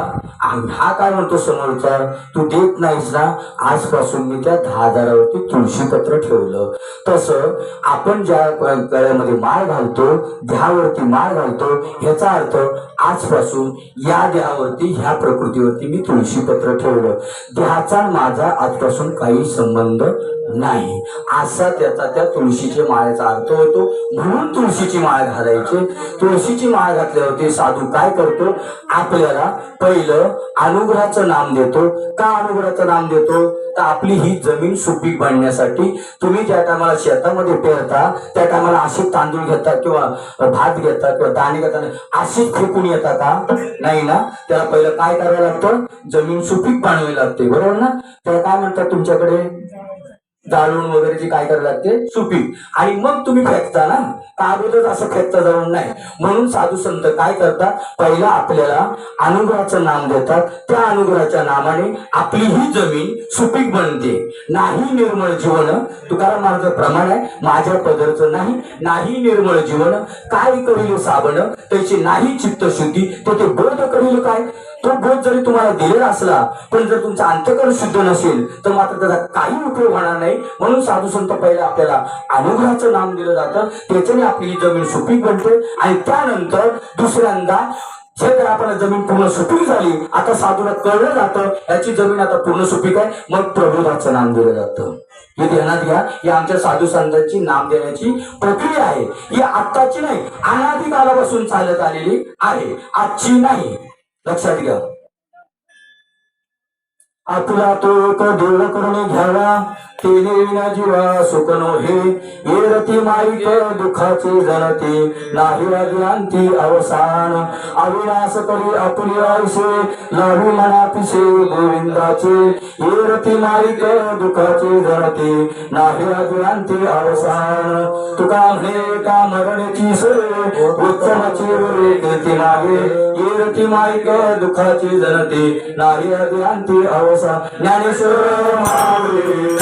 हा काय म्हणतो समोरचा, तू देत नाहीस ना, आजपासून मी त्या 10,000वरती तुळशीपत्र ठेवलं. तसं आपण ज्या गळ्यामध्ये माळ घालतो, देहावरती माळ घालतो, ह्याचा अर्थ आजपासून या देहावरती ह्या प्रकृतीवरती मी तुळशीपत्र ठेवलं. देहाचा माझा आजपासून काही संबंध नाही, असा त्याचा त्या तुळशीच्या माळेचा अर्थ होतो. म्हणून तुळशीची माळ घालायची. तुळशीची माळ घातल्यावरती साधू काय करतो, आपल्याला पहिलं अनुग्रहाचं नाम देतो. का अनुग्रहाचं नाम देतो, तर आपली ही जमीन सुपीक बनण्यासाठी. तुम्ही ज्या टायमाला शेतामध्ये पेरता त्या टायमाला असे तांदूळ घेता किंवा भात घेता किंवा दाणे घेता, असेच फेकून येतात का, नाही ना. त्याला पहिलं काय करावं लागतं, जमीन सुपीक बनवावी लागते, बरोबर ना. त्याला काय म्हणतात तुमच्याकडे, जाळून वगैरे काय करायला लागते, सुपीक. आणि मग तुम्ही फेकता ना, अगोदर असं फेकता जाऊन नाही. म्हणून साधू संत काय करतात, पहिला आपल्याला अनुग्रहाचं नाम देतात. त्या अनुग्रहाच्या नामाने आपली ही जमीन सुपीक बनते. नाही निर्मळ जीवन, तुकाराम महाराज प्रमाण आहे, माझ्या पदरचं नाही निर्मळ जीवन, काय करील साबण त्याची नाही चित्तशुद्धी, तो ते बोध करील काय. तो बोध जरी तुम्हाला दिलेला असला पण जर तुमचं अंतःकरण शुद्ध नसेल तर मात्र त्याचा काही उपयोग होणार नाही. म्हणून साधू संत पहिला आपल्याला अनुग्रहाचं नाम दिलं जातं, त्याच्याने आपली जमीन सुपीक बनते. आणि त्यानंतर दुसऱ्यांदा जर आपण जमीन पूर्ण सुपीक झाली, आता साधूला कळलं जातं याची जमीन आता पूर्ण सुपीक आहे, मग प्रबोधाचं नाम दिलं जातं. हे ध्यानात घ्या. ही आमच्या साधू संतांची नाम देण्याची प्रक्रिया आहे. ही आत्ताची नाही, अनादी कालापासून चालत आलेली आहे, आजची नाही. लक्षात घ्या. आपला तो एक देव करून घ्यावा, तेने विना जीवा सुख नो हे. येरती माईक दुःखाचे जनते, नाही अज्ञांती अवसान. अविनाश करी आपली आयुष्य, लावी मना पिसे गोविंदाचे. येरती माईक दुःखाचे जनते, नाही अज्ञांती अवसान. तुका म्हणे का मरण्याची सोय, उत्तमाची वरे कीर्ती मागे. येरती माईक दुःखाचे जनते, नाही अज्ञांती अवसान. ज्ञानेश्वर महावीर